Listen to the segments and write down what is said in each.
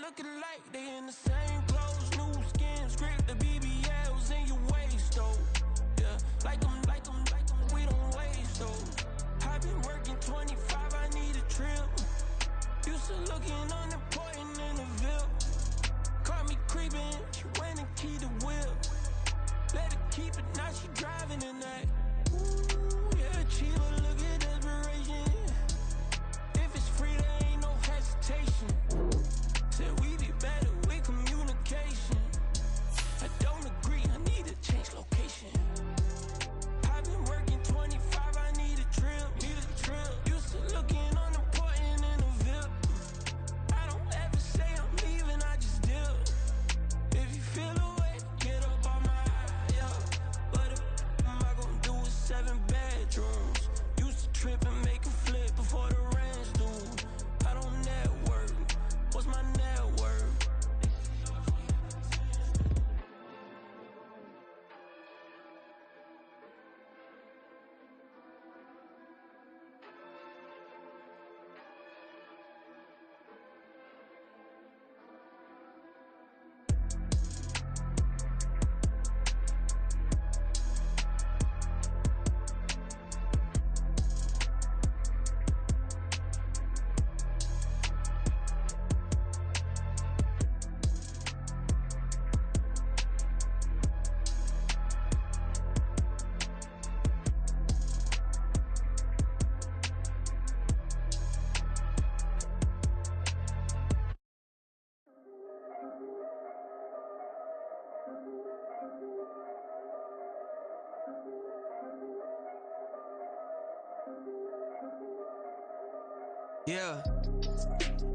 looking like they in the same clothes, new skin, script, the BBLs in your waist, though. Yeah, like them, we don't waste, though. I've been working 25, I need a trip. Used to looking unimportant in the Ville. Caught me creeping, she went and keyed the wheel. Let her keep it, now she driving in that. Ooh, yeah, achiever, look at desperation. If it's free, there ain't no hesitation. Said we be better with communication. I don't agree, I need to change location. I've been working 25, I need a trip. Used to looking unimportant in the Ville. I don't ever say I'm leaving, I just deal. If you feel away, get up on my yeah. What am I gonna do with 7 bedrooms? Used to trip and make a flip before the rent's due. I don't network, what's my net worth? Yeah,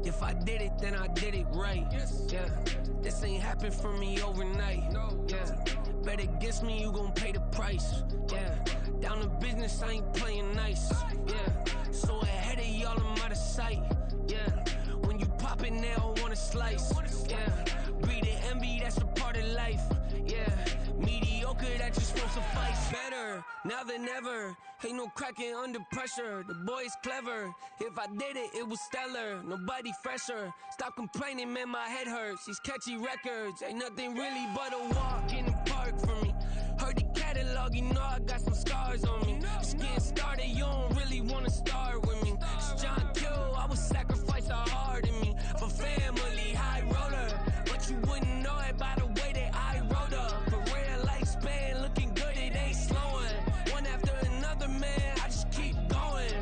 if I did it, then I did it right. Yeah, this ain't happened for me overnight. Yeah, bet against me, you gon' pay the price. Yeah, down to business, I ain't playing nice. Yeah, so ahead of y'all, I'm out of sight. Yeah, when you pop it, they don't wanna slice. Yeah, greed and envy, that's a part of life. Yeah, mediocre, that just won't suffice. Better now than ever. Ain't no cracking under pressure. The boy is clever. If I did it, it was stellar. Nobody fresher. Stop complaining, man, my head hurts. These catchy records ain't nothing really but a walk in the park for me. Heard the catalog, you know I got some scars on me. Just getting started, you don't really wanna start with me. It's John Kill, I would sacrifice a heart in me for family, high roller. But you wouldn't know it by the way that I wrote up. Career lifespan looking good, it ain't slowing. One after another, man, I just keep going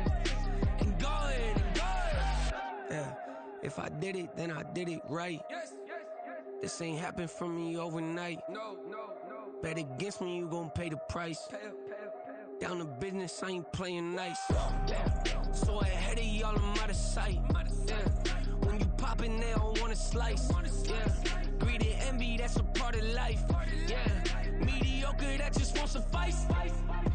and going and going. Yeah, if I did it, then I did it right. This ain't happened for me overnight. Bet against me, you gon' pay the price. Down to business, I ain't playing nice. Yeah. So ahead of y'all, I'm out of sight. Yeah. When you poppin', they don't wanna slice. Yeah. Greed and envy, that's a part of life. Yeah. Mediocre, that just won't suffice.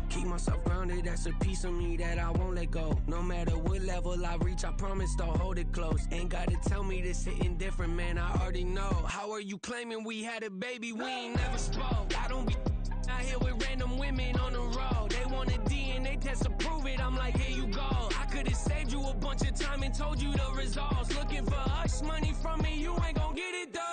Keep myself grounded, that's a piece of me that I won't let go. No matter what level I reach, I promise to hold it close. Ain't gotta tell me this hitting different, man, I already know. How are you claiming we had a baby, we ain't never spoke? I don't be out here with random women on the road. They want a DNA test to prove it, I'm like, here you go. I could've saved you a bunch of time and told you the results. Looking for hush money from me, you ain't gon' get it though.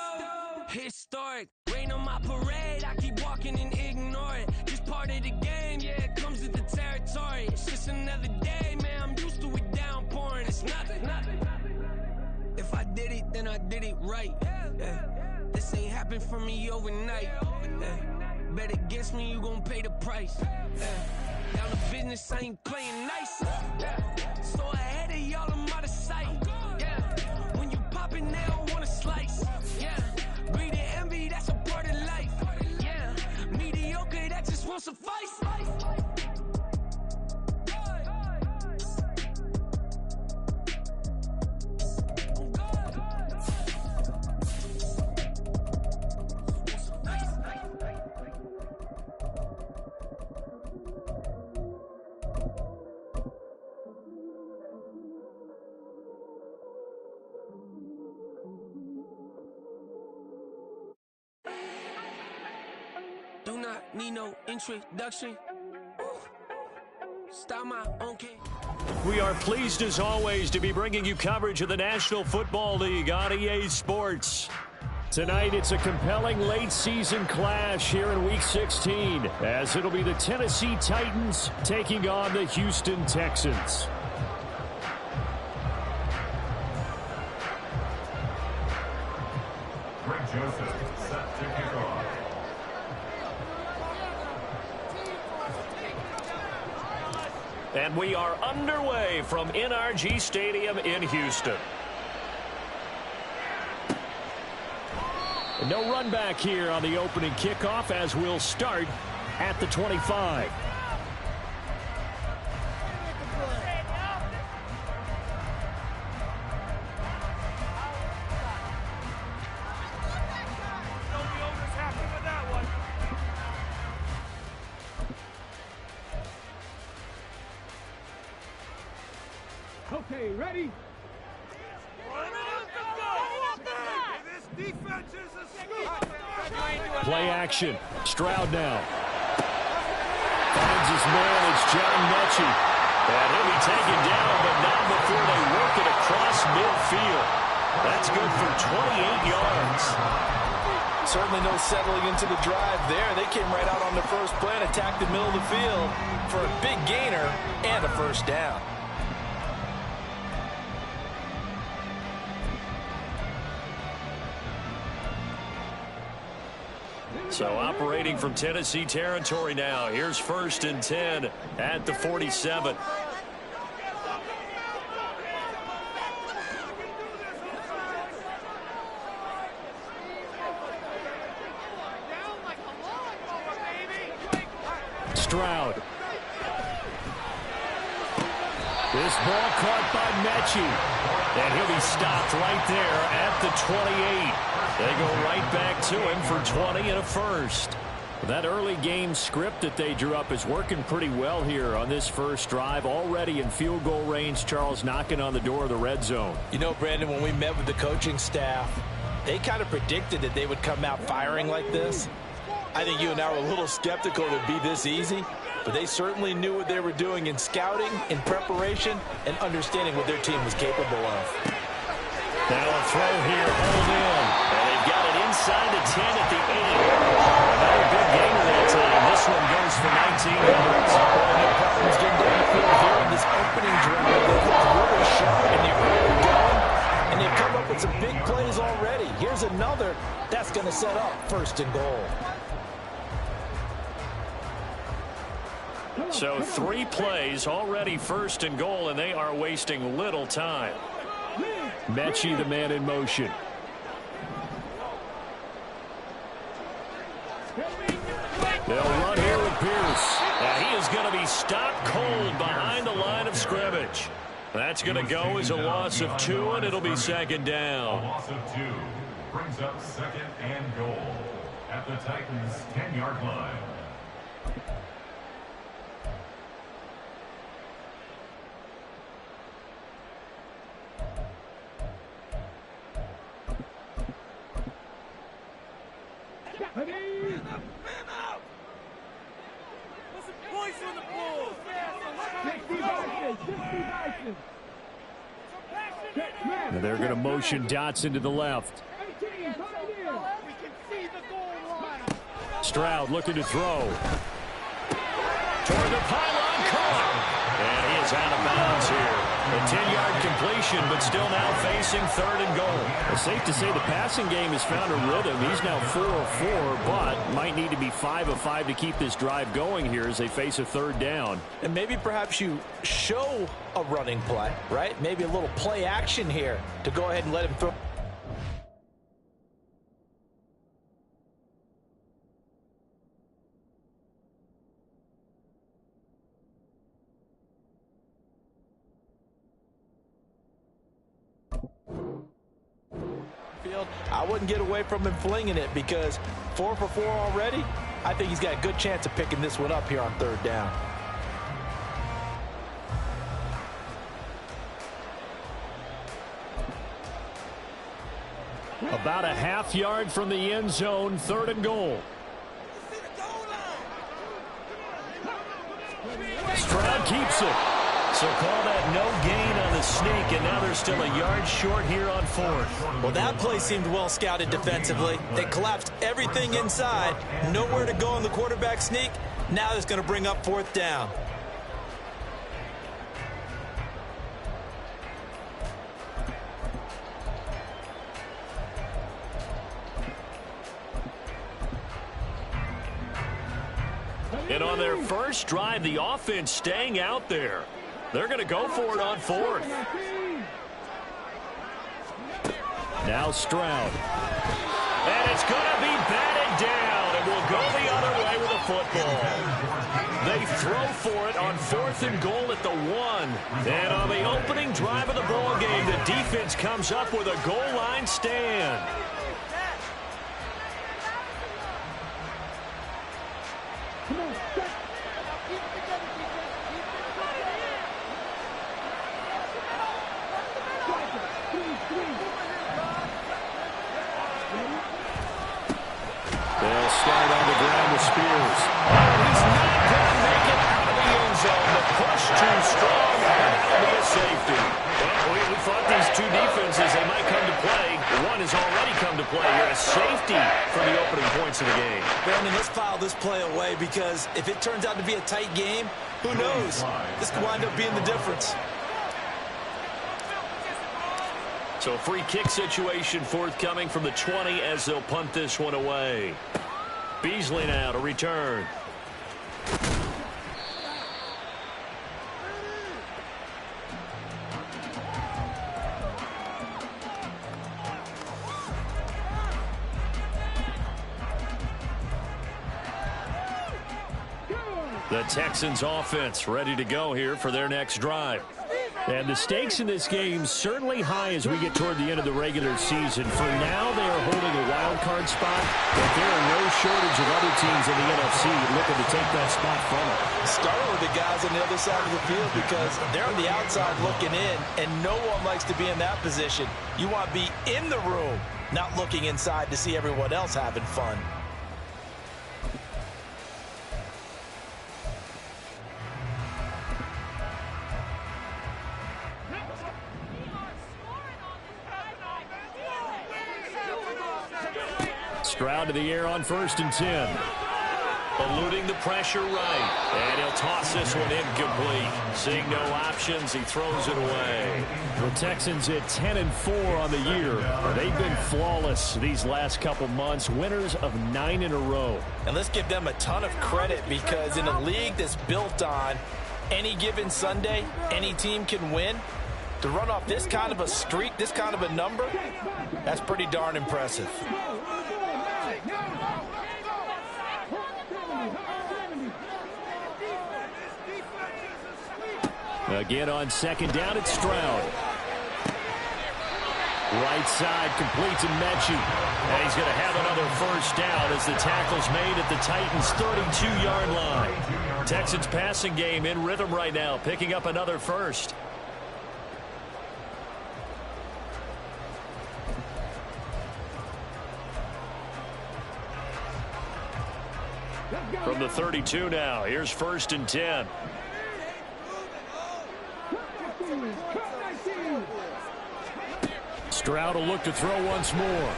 Historic, rain on my parade, I keep walking and ignore it. Just part of the game, yeah, it comes with the territory. It's just another day, man, I'm used to it downpouring. It's nothing. If I did it, then I did it right. Yeah. This ain't happened for me overnight. Yeah. Bet against me, you gon' pay the price. Yeah. Down to business, I ain't playing nice. Yeah. So ahead of y'all, I'm out of sight. Yeah. When you poppin', they don't wanna slice. Yeah. Greed and envy, that's a part of life. Yeah. Mediocre, that just won't suffice. Do not need no introduction. Stop buy my own cake. We are pleased as always to be bringing you coverage of the National Football League on EA Sports. Tonight, it's a compelling late-season clash here in Week 16, as it'll be the Tennessee Titans taking on the Houston Texans. Greg Joseph set to kick off. And we are underway from NRG Stadium in Houston. No run back here on the opening kickoff as we'll start at the 25. Okay, ready? Play action. Stroud now. Finds his man. It's John Mechie. And he'll be taken down, but not before they work it across midfield. That's good for 28 yards. Certainly no settling into the drive there. They came right out on the first play and attacked the middle of the field for a big gainer and a first down. So operating from Tennessee territory now. Here's 1st and 10 at the 47. Stroud. This ball caught by Mechie. And he'll be stopped right there at the 28. They go right back to him for 20 and a first. That early game script that they drew up is working pretty well here on this first drive. Already in field goal range, Charles, knocking on the door of the red zone. You know, Brandon, when we met with the coaching staff, they kind of predicted that they would come out firing like this. I think you and I were a little skeptical it would be this easy, but they certainly knew what they were doing in scouting, in preparation, and understanding what their team was capable of. Now a throw here, hold in. And they've got it inside the 10 at the 8. Another big gainer that time. This one goes for 19 yards. Well, no problems getting down the field here in this opening drive. They looked really sharp in the early going, and they've come up with some big plays already. Here's another that's going to set up 1st and goal. So 3 plays already 1st and goal, and they are wasting little time. Mechie, the man in motion. They'll run here with Pierce. And he is going to be stopped cold behind the line of scrimmage. That's going to go as a loss of 2, and it'll be 2nd down. A loss of 2 brings up 2nd and goal at the Titans' 10-yard line. And they're going to motion Dotson to the left. Stroud looking to throw. Toward the pylon, caught. And he is out of bounds here. A 10-yard completion, but still now facing 3rd and goal. It's safe to say the passing game has found a rhythm. He's now 4 of 4, but might need to be 5 of 5 to keep this drive going here as they face a 3rd down. And maybe perhaps you show a running play, right? Maybe a little play action here to go ahead and let him throw. I wouldn't get away from him flinging it because 4 for 4 already. I think he's got a good chance of picking this one up here on 3rd down. About a half yard from the end zone, 3rd and goal. Stroud keeps keeps it. So call that no gain on the sneak, and now they're still a yard short here on 4th. Well, that play seemed well scouted defensively. They collapsed everything inside. Nowhere to go on the quarterback sneak. Now it's going to bring up 4th down. And on their first drive, the offense staying out there. They're going to go for it on 4th. Now Stroud. And it's going to be batted down, and will go the other way with a football. They throw for it on 4th and goal at the 1. And on the opening drive of the ball game, the defense comes up with a goal line stand. They'll start on the ground with Spears. He's not going to make it out of the end zone. The push too strong, and that'll be a safety. Well, we thought these two defenses, they might come to play. One has already come to play here. A safety for the opening points of the game. Brandon, let's file this play away, because if it turns out to be a tight game, who knows? This could wind up being the difference. So a free kick situation forthcoming from the 20 as they'll punt this one away. Beasley now to return. The Texans offense ready to go here for their next drive. And the stakes in this game certainly high as we get toward the end of the regular season. For now, they are holding a wild card spot, but there are no shortage of other teams in the NFC looking to take that spot from them. Start with the guys on the other side of the field, because they're on the outside looking in, and no one likes to be in that position. You want to be in the room, not looking inside to see everyone else having fun. Stroud to the air on 1st and 10. Eluding the pressure right. And he'll toss this one incomplete. Seeing no options, he throws it away. The Texans at 10-4 on the year. They've been flawless these last couple months. Winners of 9 in a row. And let's give them a ton of credit, because in a league that's built on any given Sunday, any team can win. To run off this kind of a streak, this kind of a number, that's pretty darn impressive. Again on 2nd down, it's Stroud. Right side completes and Mechie. And he's going to have another 1st down as the tackle's made at the Titans' 32-yard line. Texans passing game in rhythm right now, picking up another 1st. From the 32 now, here's 1st and 10. Stroud will look to throw once more.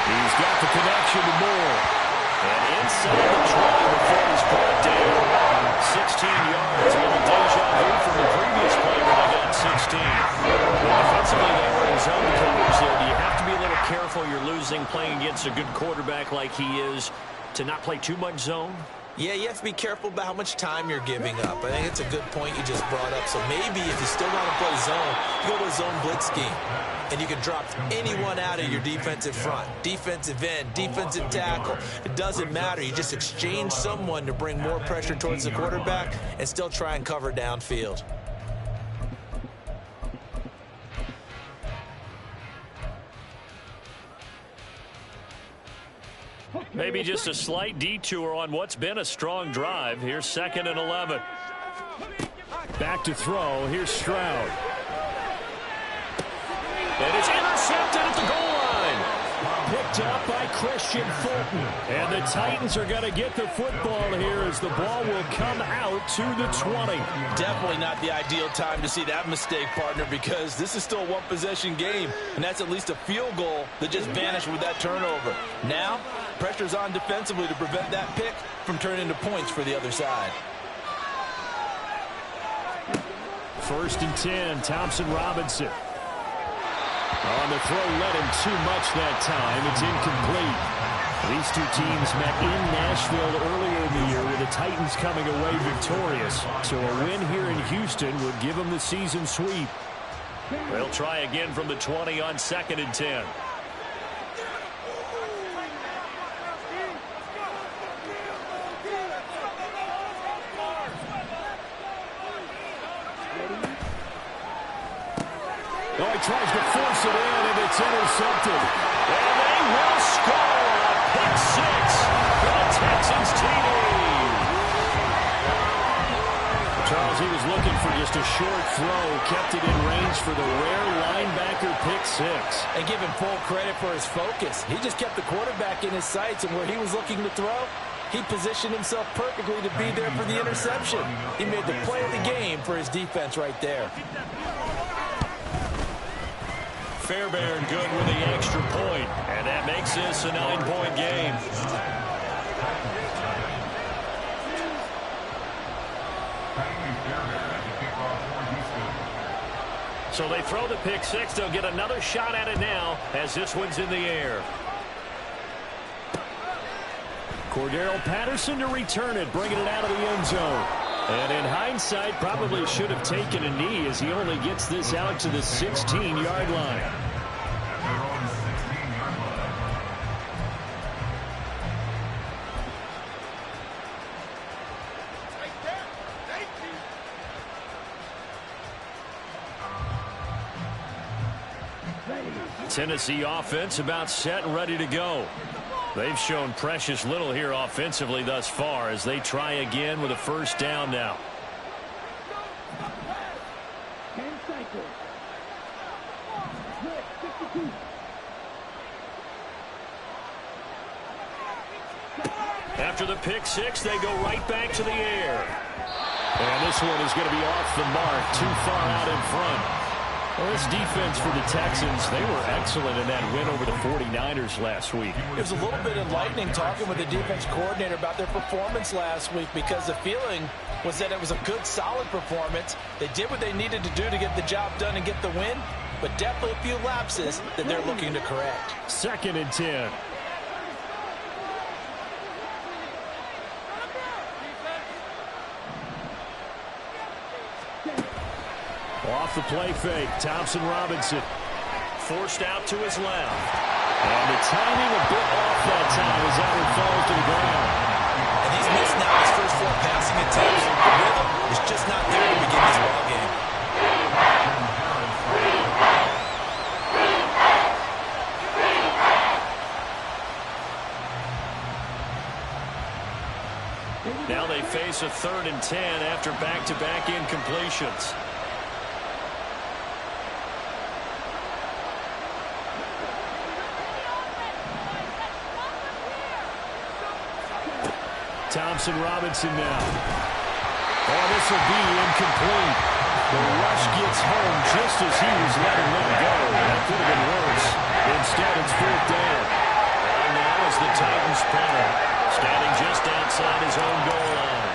He's got the connection to Moore. And inside the 20 before he's brought down. 16 yards. A little deja vu from the previous play where they got 16. Defensively, they were in zone coverage there. Do you have to be a little careful? You're losing playing against a good quarterback like he is to not play too much zone? Yeah, you have to be careful about how much time you're giving up. I think it's a good point you just brought up. So maybe if you still want to play zone, you go to a zone blitz scheme. And you can drop anyone out of your defensive front. Defensive end, defensive tackle. It doesn't matter. You just exchange someone to bring more pressure towards the quarterback and still try and cover downfield. Maybe just a slight detour on what's been a strong drive. Here's 2nd and 11. Back to throw. Here's Stroud. And it's intercepted at the goal line. Picked picked up by Christian Fulton. And the Titans are going to get the football here as the ball will come out to the 20. Definitely not the ideal time to see that mistake, partner, because this is still a one-possession game, and that's at least a field goal that just vanished with that turnover. Now, pressure's on defensively to prevent that pick from turning into points for the other side. 1st and 10, Thompson Robinson. On the throw, led him too much that time. It's incomplete. These two teams met in Nashville earlier in the year with the Titans coming away victorious. So a win here in Houston would give them the season sweep. They'll try again from the 20 on 2nd and 10. Oh, he tries to force it in, and it's intercepted. And they will score a pick six for the Texans TD. Charles, he was looking for just a short throw, kept it in range for the rare linebacker pick six. And give him full credit for his focus. He just kept the quarterback in his sights, and where he was looking to throw, he positioned himself perfectly to be there for the interception. He made the play of the game for his defense right there. Fairbairn good with the extra point, and that makes this a 9-point game. So they throw the pick six. They'll get another shot at it now as this one's in the air. Cordero Patterson to return it, bringing it out of the end zone. And in hindsight, probably should have taken a knee as he only gets this out to the 16-yard line. Tennessee offense about set and ready to go. They've shown precious little here offensively thus far as they try again with a first down now. After the pick six, they go right back to the air. And this one is going to be off the mark, too far out in front. Well, this defense for the Texans, they were excellent in that win over the 49ers last week. It was a little bit enlightening talking with the defense coordinator about their performance last week because the feeling was that it was a good, solid performance. They did what they needed to do to get the job done and get the win, but definitely a few lapses that they're looking to correct. 2nd and 10. Off the play fake, Thompson Robinson forced out to his left. And the timing a bit off that time as that one falls to the ground. And he's missed now his first 4 passing attempts. The rhythm is just not there to begin this ball game. Now they face a 3rd and 10 after back-to-back incompletions. Thompson Robinson now. Oh, this will be incomplete. The rush gets home just as he was letting them go. That could have been worse. Instead, it's 4th down. And now is the Titans punter, standing just outside his own goal line.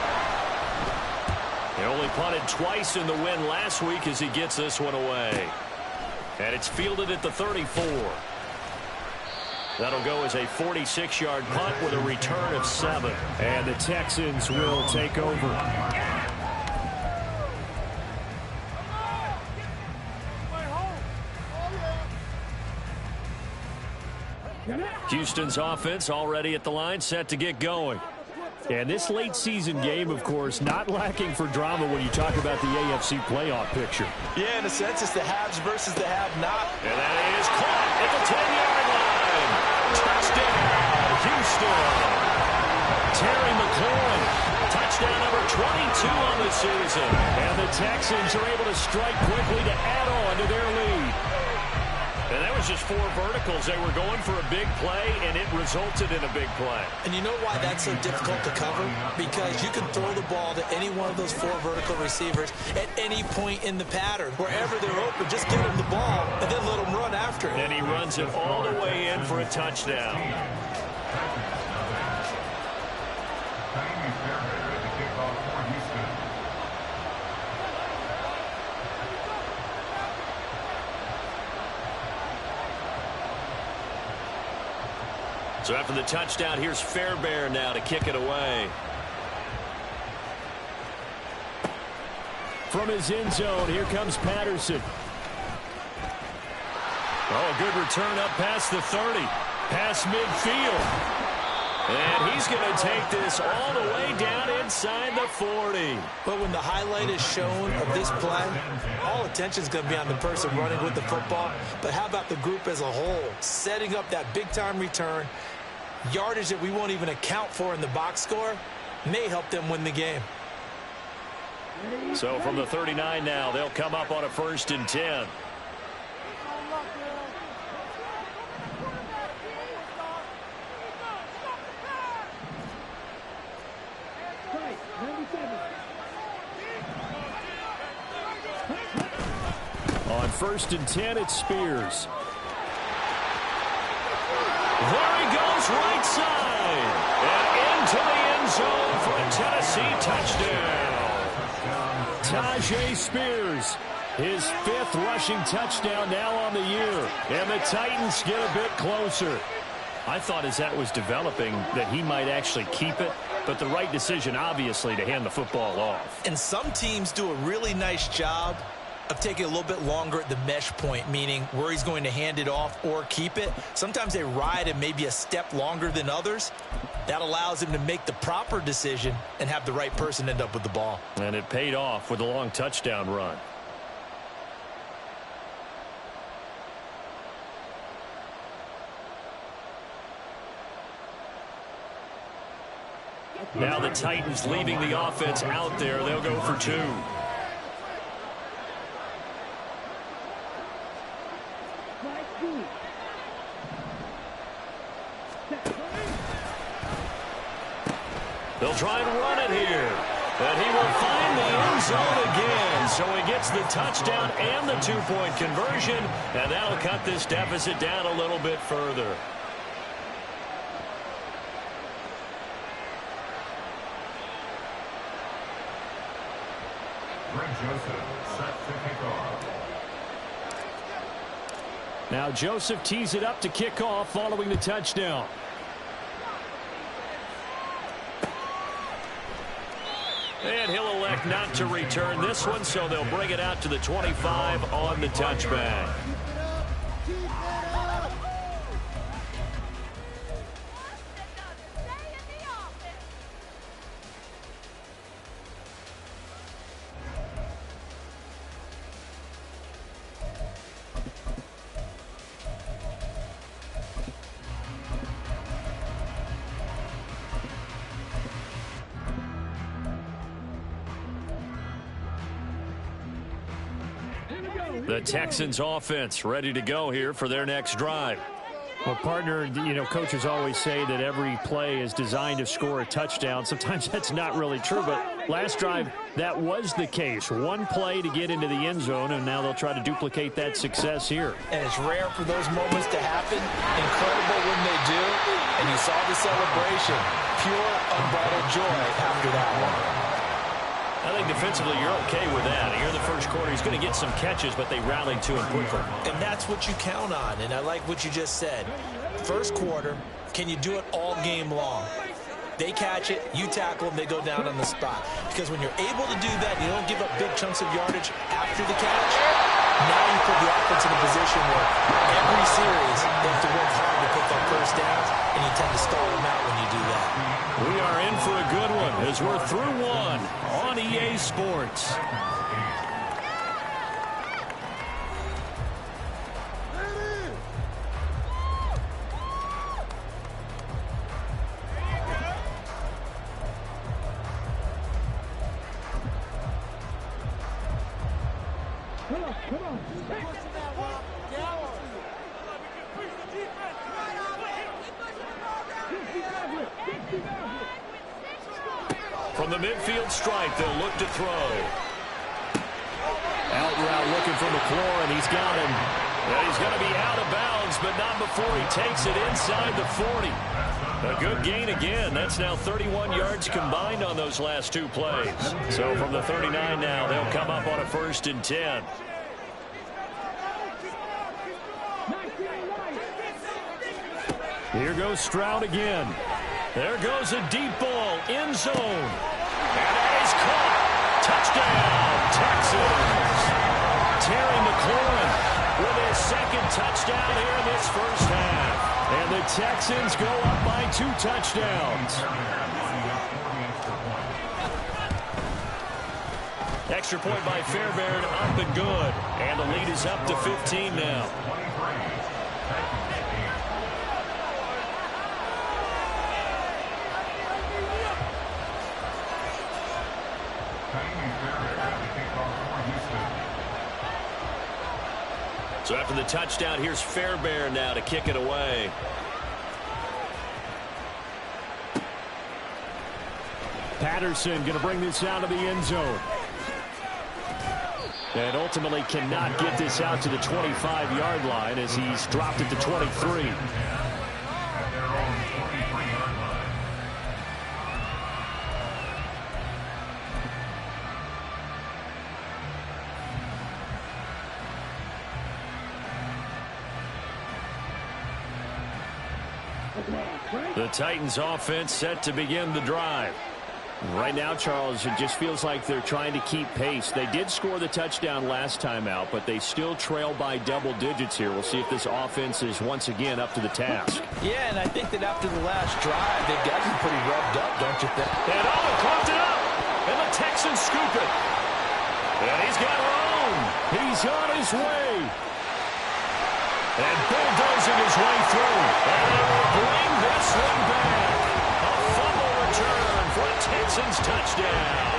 He only punted twice in the win last week as he gets this one away. And it's fielded at the 34. That'll go as a 46-yard punt with a return of 7. And the Texans will take over. Houston's offense already at the line, set to get going. And this late season game, of course, not lacking for drama when you talk about the AFC playoff picture. Yeah, in a sense, it's the haves versus the have-not. And that is caught at the 10-yard line. Touchdown, Houston. Terry McLaurin, touchdown number 22 on the season. And the Texans are able to strike quickly to add on to their lead. And that was just 4 verticals. They were going for a big play, and it resulted in a big play. And you know why that's so difficult to cover? Because you can throw the ball to any one of those 4 vertical receivers at any point in the pattern. Wherever they're open, just get them the ball and then let them run after it. And he runs it all the way in for a touchdown. So after the touchdown, here's Fairbairn now to kick it away. From his end zone, here comes Patterson. Oh, a good return up past the 30. Past midfield. And he's going to take this all the way down inside the 40. But when the highlight is shown of this play, all attention is going to be on the person running with the football. But how about the group as a whole? Setting up that big-time return, yardage that we won't even account for in the box score, may help them win the game. So from the 39 now, they'll come up on a 1st and 10. On 1st and 10, it's Spears. There he goes, right side. And into the end zone for a Tennessee touchdown. Tajay Spears, his 5th rushing touchdown now on the year. And the Titans get a bit closer. I thought as that was developing that he might actually keep it, but the right decision, obviously, to hand the football off. And some teams do a really nice job of taking a little bit longer at the mesh point, meaning where he's going to hand it off or keep it. Sometimes they ride it maybe a step longer than others. That allows him to make the proper decision and have the right person end up with the ball. And it paid off with a long touchdown run. Now the Titans leaving the offense out there. They'll go for 2. They'll try and run it here. And he will find the end zone again. So he gets the touchdown and the 2-point conversion. And that'll cut this deficit down a little bit further. Joseph set to kick off. Now Joseph tees it up to kick off following the touchdown. And he'll elect not to return this one, so they'll bring it out to the 25 on the touchback. The Texans offense ready to go here for their next drive. Well, partner, coaches always say that every play is designed to score a touchdown. Sometimes that's not really true, but last drive, that was the case. One play to get into the end zone, and now they'll try to duplicate that success here. And it's rare for those moments to happen. Incredible when they do. And you saw the celebration. Pure, unbridled joy after that one. I think defensively you're okay with that. Here in the first quarter, he's going to get some catches, but they rallied to him quickly. And that's what you count on, and I like what you just said. First quarter, can you do it all game long? They catch it, you tackle them, they go down on the spot. Because when you're able to do that, you don't give up big chunks of yardage after the catch, now you put the offense in a position where every series they have to work hard to pick up first downs, and you tend to stall them out when you do that. We are in for a good one as we're through one on EA Sports. from the midfield stripe, they'll look to throw. Out route looking for McLaurin, and he's got him. And he's going to be out of bounds, but not before he takes it inside the 40. A good gain again. That's now 31 yards combined on those last two plays. So from the 39 now, they'll come up on a 1st and 10. Here goes Stroud again. There goes a deep ball, end zone. And that is caught. Touchdown, Texans. Terry McLaurin with his 2nd touchdown here in this first half. And the Texans go up by 2 touchdowns. Extra point by Fairbairn, up and good. And the lead is up to 15 now. So after the touchdown, here's Fairbairn now to kick it away. Patterson going to bring this out of the end zone. And ultimately cannot get this out to the 25-yard line as he's dropped it to 23. The Titans offense set to begin the drive. Right now, Charles, it just feels like they're trying to keep pace. They did score the touchdown last time out, but they still trail by double digits here. We'll see if this offense is once again up to the task. Yeah, and I think that after the last drive, they've gotten pretty revved up, don't you think? And clocked it up, and the Texans scoop it. And he's got room. He's on his way. And bulldozing his way through. And they will bring this one back. A fumble return for a Texans touchdown.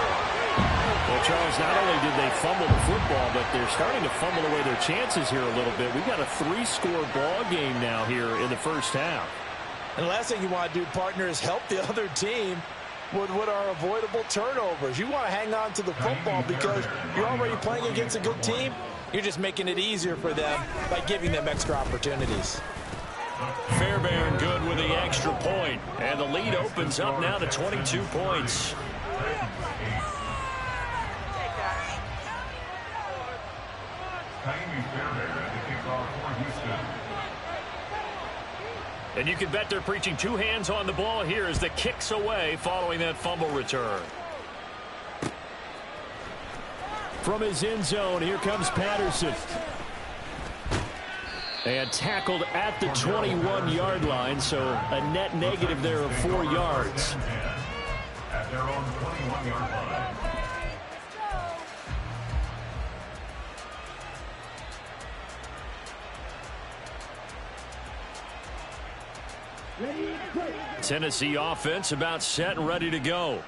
Well, Charles, not only did they fumble the football, but they're starting to fumble away their chances here a little bit. We've got a 3-score ball game now here in the first half. And the last thing you want to do, partner, is help the other team with what are avoidable turnovers. You want to hang on to the football because you're already playing against a good team. You're just making it easier for them by giving them extra opportunities. Fairbairn good with the extra point. And the lead opens up now to 22 points. And you can bet they're preaching 2 hands on the ball here as the kick's away following that fumble return. From his end zone, here comes Patterson. And tackled at the 21-yard line, so a net negative there of 4 yards. At their own 21-yard line. Tennessee offense about set and ready to go.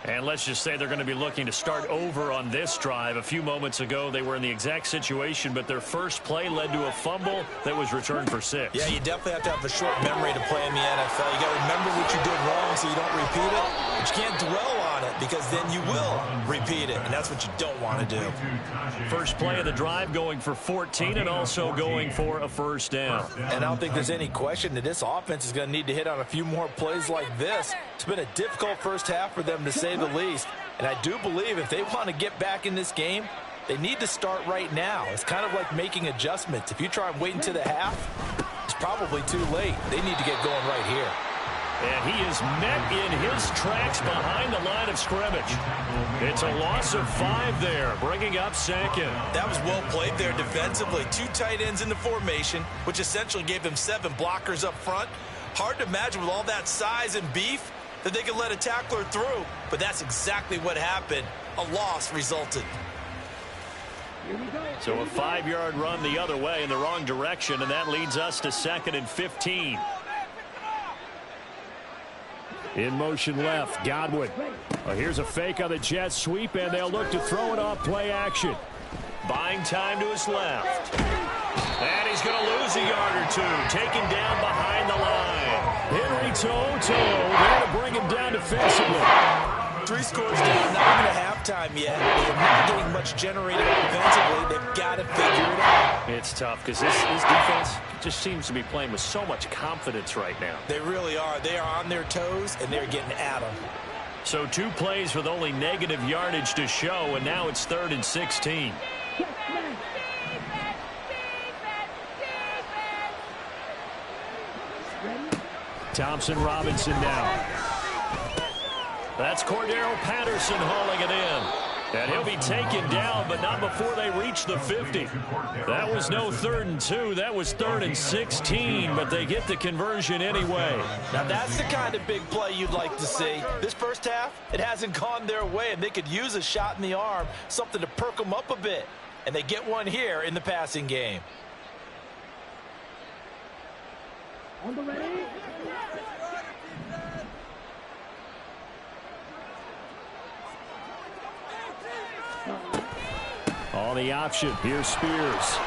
And let's just say they're going to be looking to start over on this drive. A few moments ago, they were in the exact situation, but their first play led to a fumble that was returned for 6. Yeah, you definitely have to have a short memory to play in the NFL. You got to remember what you did wrong so you don't repeat it. But you can't dwell on it because then you will repeat it, and that's what you don't want to do. First play of the drive going for 14 and also going for a first down. And I don't think there's any question that this offense is going to need to hit on a few more plays like this. It's been a difficult first half for them to say the least. And I do believe if they want to get back in this game, they need to start right now. It's kind of like making adjustments. If you try and wait until the half, it's probably too late. They need to get going right here. And he is met in his tracks behind the line of scrimmage. It's a loss of 5 there, bringing up 2nd. That was well played there defensively. 2 tight ends in the formation, which essentially gave them 7 blockers up front. Hard to imagine with all that size and beef that they could let a tackler through, but that's exactly what happened. A loss resulted. So a 5-yard run the other way in the wrong direction, and that leads us to 2nd and 15. In motion left, Godwin. Here's a fake on the jet sweep, and they'll look to throw it off play action. Buying time to his left. And he's going to lose a yard or 2, taken down behind the line. Henry Toto there to bring him down defensively. 3 scores down, not even at halftime yet. They're not getting much generated offensively. They've got to figure it out. It's tough because this defense just seems to be playing with so much confidence right now. They really are. They are on their toes, and they're getting at them. So 2 plays with only negative yardage to show, and now it's 3rd and 16. Thompson Robinson now. That's Cordero Patterson hauling it in. And he'll be taken down, but not before they reach the 50. That was no 3rd and 2. That was 3rd and 16, but they get the conversion anyway. Now, that's the kind of big play you'd like to see. This first half, it hasn't gone their way, and they could use a shot in the arm, something to perk them up a bit. And they get one here in the passing game. On the ready. On the option, here's Spears.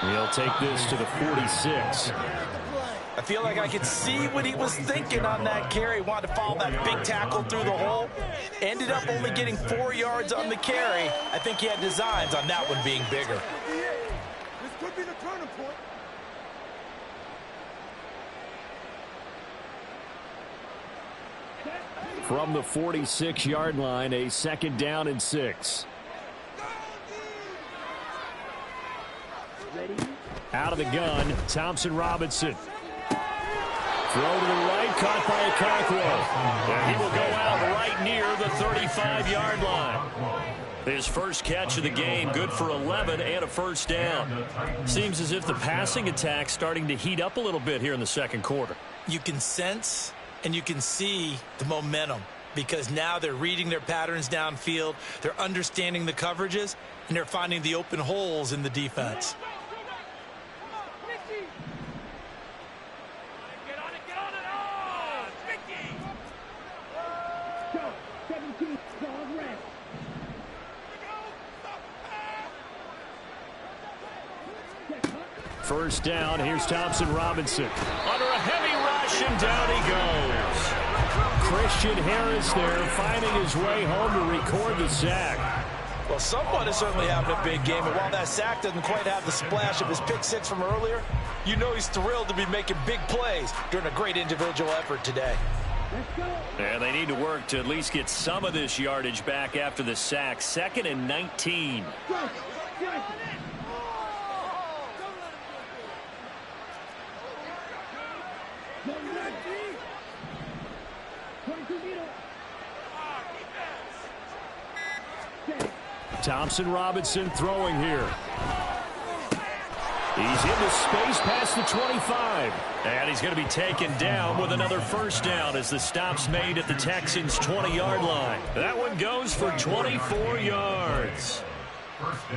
He'll take this to the 46. I feel like I could see what he was thinking on that carry. Wanted to follow that big tackle through the hole. Ended up only getting 4 yards on the carry. I think he had designs on that one being bigger. This could be the turning point. From the 46-yard line, a 2nd down and 6. Out of the gun, Thompson Robinson. Throw to the right, caught by Okonkwo. And he will go out right near the 35-yard line. His first catch of the game, good for 11 and a 1st down. Seems as if the passing attack's starting to heat up a little bit here in the 2nd quarter. You can sense and you can see the momentum because now they're reading their patterns downfield, they're understanding the coverages, and they're finding the open holes in the defense. First down, here's Thompson Robinson. Under a heavy rush, and down he goes. Christian Harris there, finding his way home to record the sack. Well, someone is certainly having a big game, and while that sack doesn't quite have the splash of his pick 6 from earlier, you know he's thrilled to be making big plays during a great individual effort today. And they need to work to at least get some of this yardage back after the sack. 2nd and 19. Thompson Robinson throwing here. He's into space past the 25. And he's going to be taken down with another 1st down as the stop's made at the Texans' 20-yard line. That one goes for 24 yards.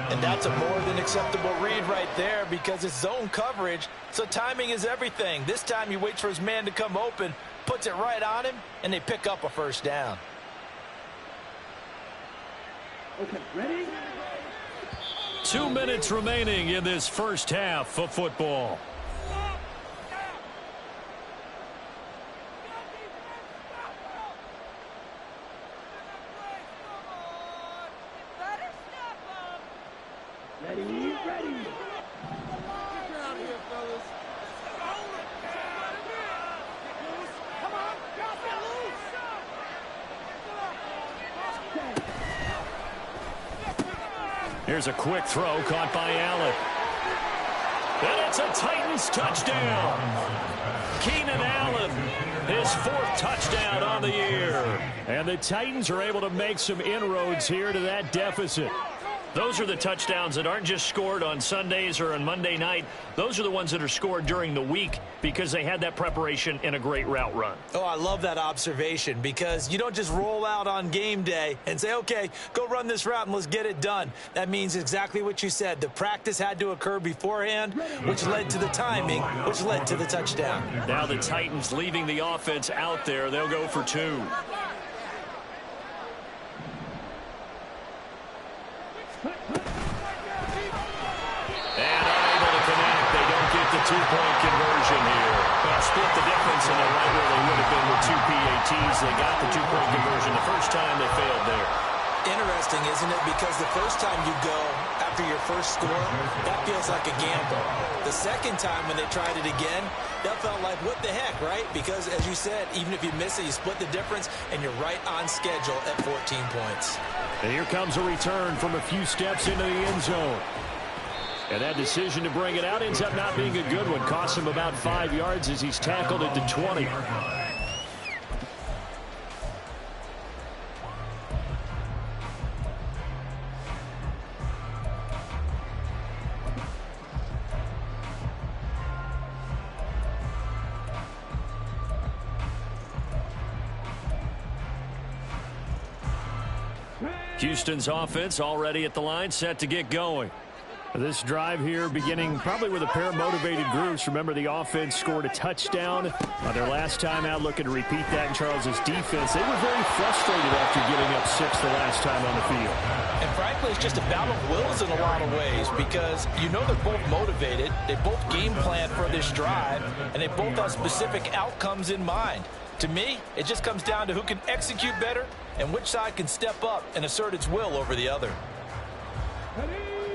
And that's a more than acceptable read right there because it's zone coverage, so timing is everything. This time he waits for his man to come open, puts it right on him, and they pick up a 1st down. Okay, ready? 2 minutes remaining in this first half of football. Ready, ready. Here's a quick throw caught by Allen. And it's a Titans touchdown. Keenan Allen, his 4th touchdown on the year. And the Titans are able to make some inroads here to that deficit. Those are the touchdowns that aren't just scored on Sundays or on Monday night. Those are the ones that are scored during the week because they had that preparation and a great route run. Oh, I love that observation because you don't just roll out on game day and say, okay, go run this route and let's get it done. That means exactly what you said. The practice had to occur beforehand, which led to the timing, which led to the touchdown. Now the Titans leaving the offense out there. They'll go for 2. And unable to connect. They don't get the 2-point conversion here. Well, split the difference, and they're right where they would have been with 2 PATs knees. They got the two-point conversion the first time. They failed there. Interesting, isn't it? Because the first time you go after your first score, that feels like a gamble. The second time when they tried it again, that felt like, what the heck, right? Because, as you said, even if you miss it, you split the difference, and you're right on schedule at 14 points. And here comes a return from a few steps into the end zone. And that decision to bring it out ends up not being a good one. Costs him about 5 yards as he's tackled at the 20. Houston's offense already at the line, set to get going. This drive here beginning probably with a pair of motivated groups. Remember, the offense scored a touchdown on their last time out, looking to repeat that in Charles's defense. They were very frustrated after giving up 6 the last time on the field. And frankly, it's just a battle of wills in a lot of ways, because you know they're both motivated, they both game plan for this drive, and they both have specific outcomes in mind. To me, it just comes down to who can execute better and which side can step up and assert its will over the other.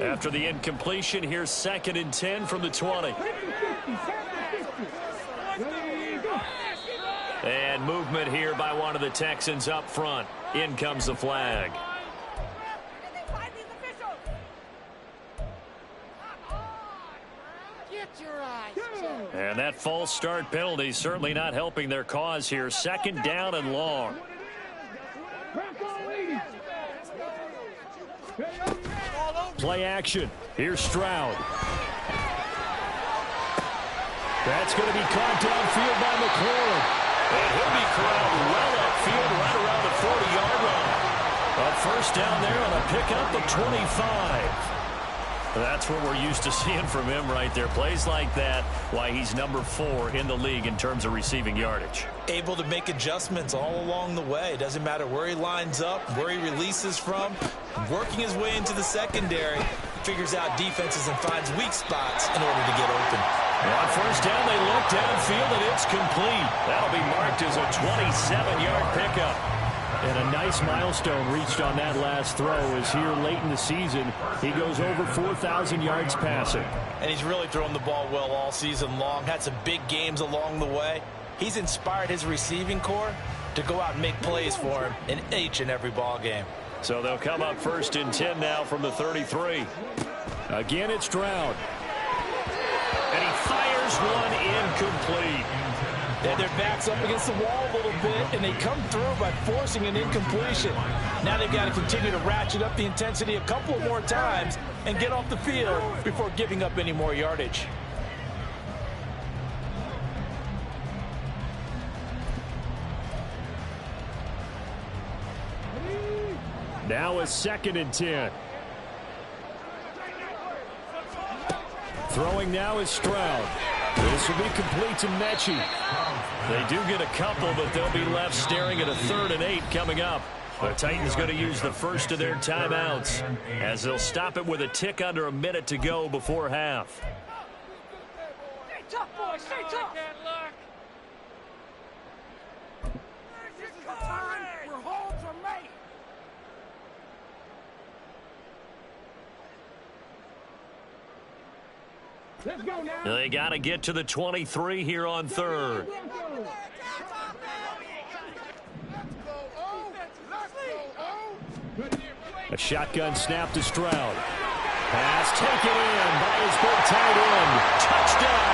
After the incompletion, here's 2nd and 10 from the 20. And movement here by one of the Texans up front. In comes the flag. And that false start penalty certainly not helping their cause here. 2nd down and long. Play action. Here's Stroud. That's going to be caught downfield by McLaurin. And he'll be corralled well upfield right around the 40-yard line. A first down there on a pickup of 25. That's what we're used to seeing from him right there. Plays like that, why he's number 4 in the league in terms of receiving yardage. Able to make adjustments all along the way. Doesn't matter where he lines up, where he releases from. Working his way into the secondary, figures out defenses and finds weak spots in order to get open. On first down, they look downfield, and it's complete. That'll be marked as a 27-yard pickup. And a nice milestone reached on that last throw as here late in the season, he goes over 4,000 yards passing. And he's really thrown the ball well all season long. Had some big games along the way. He's inspired his receiving corps to go out and make plays for him in each and every ball game. So they'll come up 1st and 10 now from the 33. Again, it's Stroud. And he fires one incomplete. They their backs up against the wall a little bit, and they come through by forcing an incompletion. Now they've got to continue to ratchet up the intensity a couple more times and get off the field before giving up any more yardage. Now a 2nd and 10. Throwing now is Stroud. This will be complete to Mechie. They do get a couple, but they'll be left staring at a 3rd and 8 coming up. The Titans going to use the first of their timeouts as they'll stop it with a tick under a minute to go before half. Stay tough, boys. Stay tough. This is the time where holds are made. Let's go now. They got to get to the 23 here on 3rd. A shotgun snap to Stroud. Pass taken in by his big tight end. Touchdown,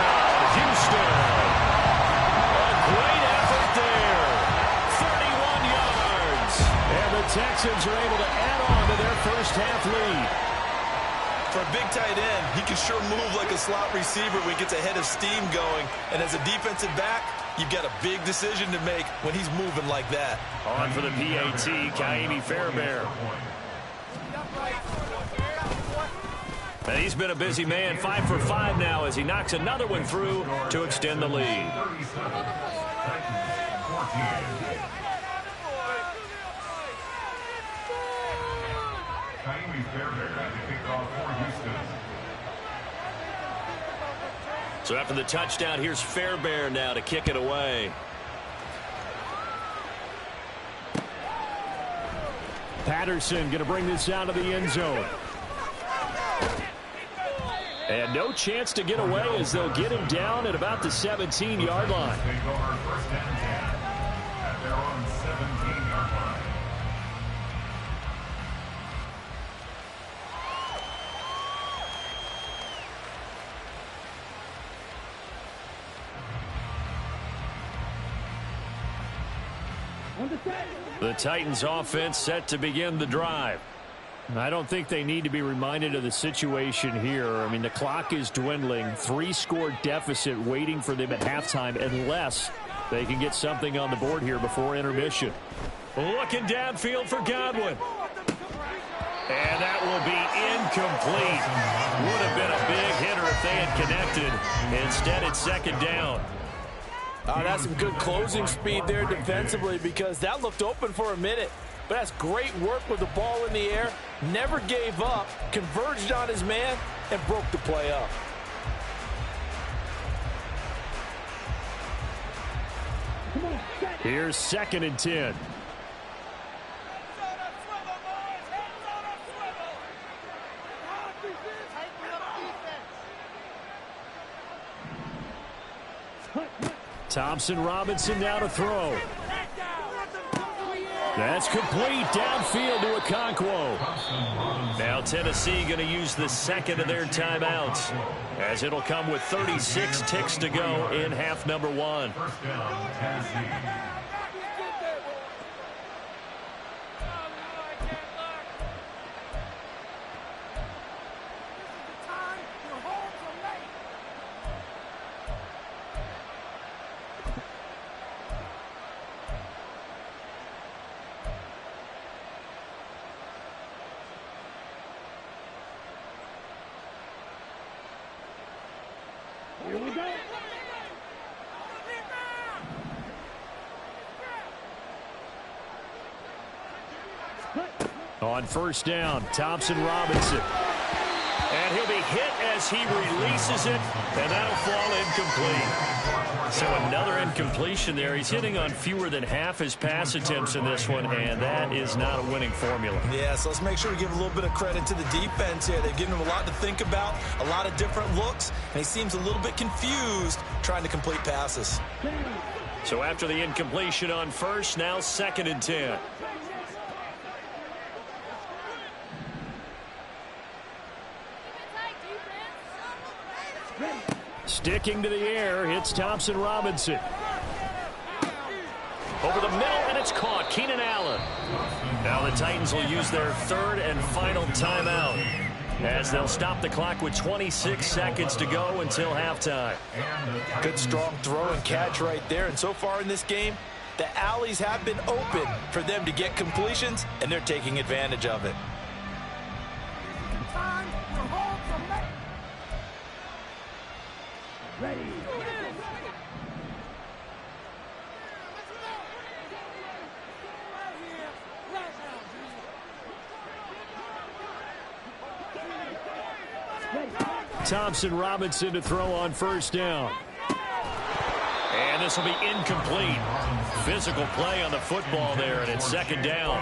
Houston. A great effort there. 31 yards. And the Texans are able to add on to their first half lead. For a big tight end, he can sure move like a slot receiver when he gets a head of steam going. And as a defensive back, you've got a big decision to make when he's moving like that. On for the PAT, Kaimi Fairbairn. And he's been a busy man, 5 for 5 now as he knocks another one through to extend the lead. So after the touchdown, here's Fairbairn now to kick it away. Patterson going to bring this out of the end zone. And no chance to get away as they'll get him down at about the 17-yard line. Take over first and 10 at their own 17-yard line. The Titans offense set to begin the drive. I don't think they need to be reminded of the situation here. I mean, the clock is dwindling. 3-score deficit waiting for them at halftime unless they can get something on the board here before intermission. Looking downfield for Godwin. And that will be incomplete. Would have been a big hitter if they had connected. Instead, it's second down. That's some good closing speed there defensively because that looked open for a minute. But that's great work with the ball in the air. Never gave up, converged on his man, and broke the play up. Here's second and 10. Thompson Robinson now to throw. That's complete downfield to Okonkwo. Now Tennessee going to use the second of their timeouts as it'll come with 36 ticks to go in half number 1. First down, Tennessee. On first down, Thompson Robinson. And he'll be hit as he releases it, and that'll fall incomplete. So another incompletion there. He's hitting on fewer than half his pass attempts in this one, and that is not a winning formula. Yeah, so let's make sure we give a little bit of credit to the defense here. They've given him a lot to think about, a lot of different looks, and he seems a little bit confused trying to complete passes. So after the incompletion on first, now second and 10. Sticking to the air, it's Thompson Robinson. Over the middle, and it's caught. Keenan Allen. Now the Titans will use their third and final timeout as they'll stop the clock with 26 seconds to go until halftime. Good strong throw and catch right there. And so far in this game, the alleys have been open for them to get completions, and they're taking advantage of it. Thompson Robinson to throw on first down. And this will be incomplete. Physical play on the football there, and it's second down.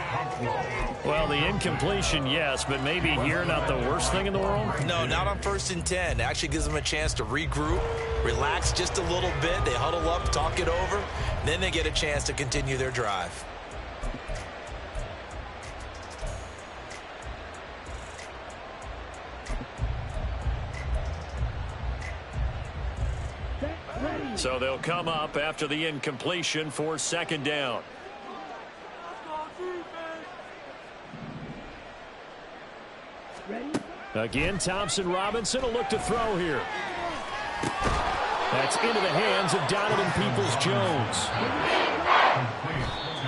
Well, the incompletion, yes, but maybe here not the worst thing in the world? No, not on first and 10. It actually gives them a chance to regroup, relax just a little bit. They huddle up, talk it over, then they get a chance to continue their drive. So they'll come up after the incompletion for second down. Again, Thompson Robinson will look to throw here. That's into the hands of Donovan Peoples-Jones.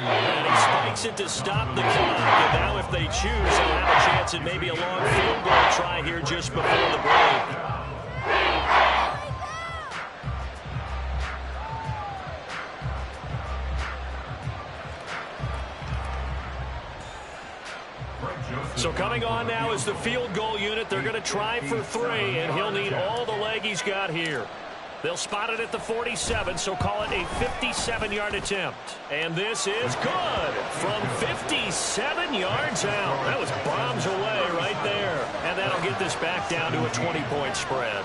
And he spikes it to stop the clock. And now if they choose, they'll have a chance at maybe a long field goal try here just before the break. So coming on now is the field goal unit. They're going to try for 3, and he'll need all the leg he's got here. They'll spot it at the 47, so call it a 57-yard attempt. And this is good from 57 yards out. That was bombs away right there. And that'll get this back down to a 20-point spread.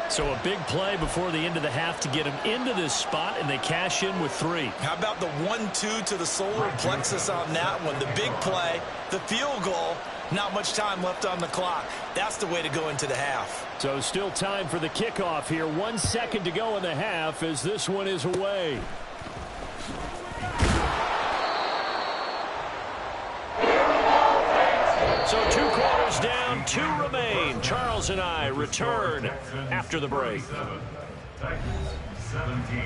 So a big play before the end of the half to get them into this spot, and they cash in with 3. How about the 1-2 to the solar plexus on that one? The big play, the field goal, not much time left on the clock. That's the way to go into the half. So still time for the kickoff here. 1 second to go in the half as this one is away. So 2 quarters down, 2 remain. Charles and I return after the break. Titans 17.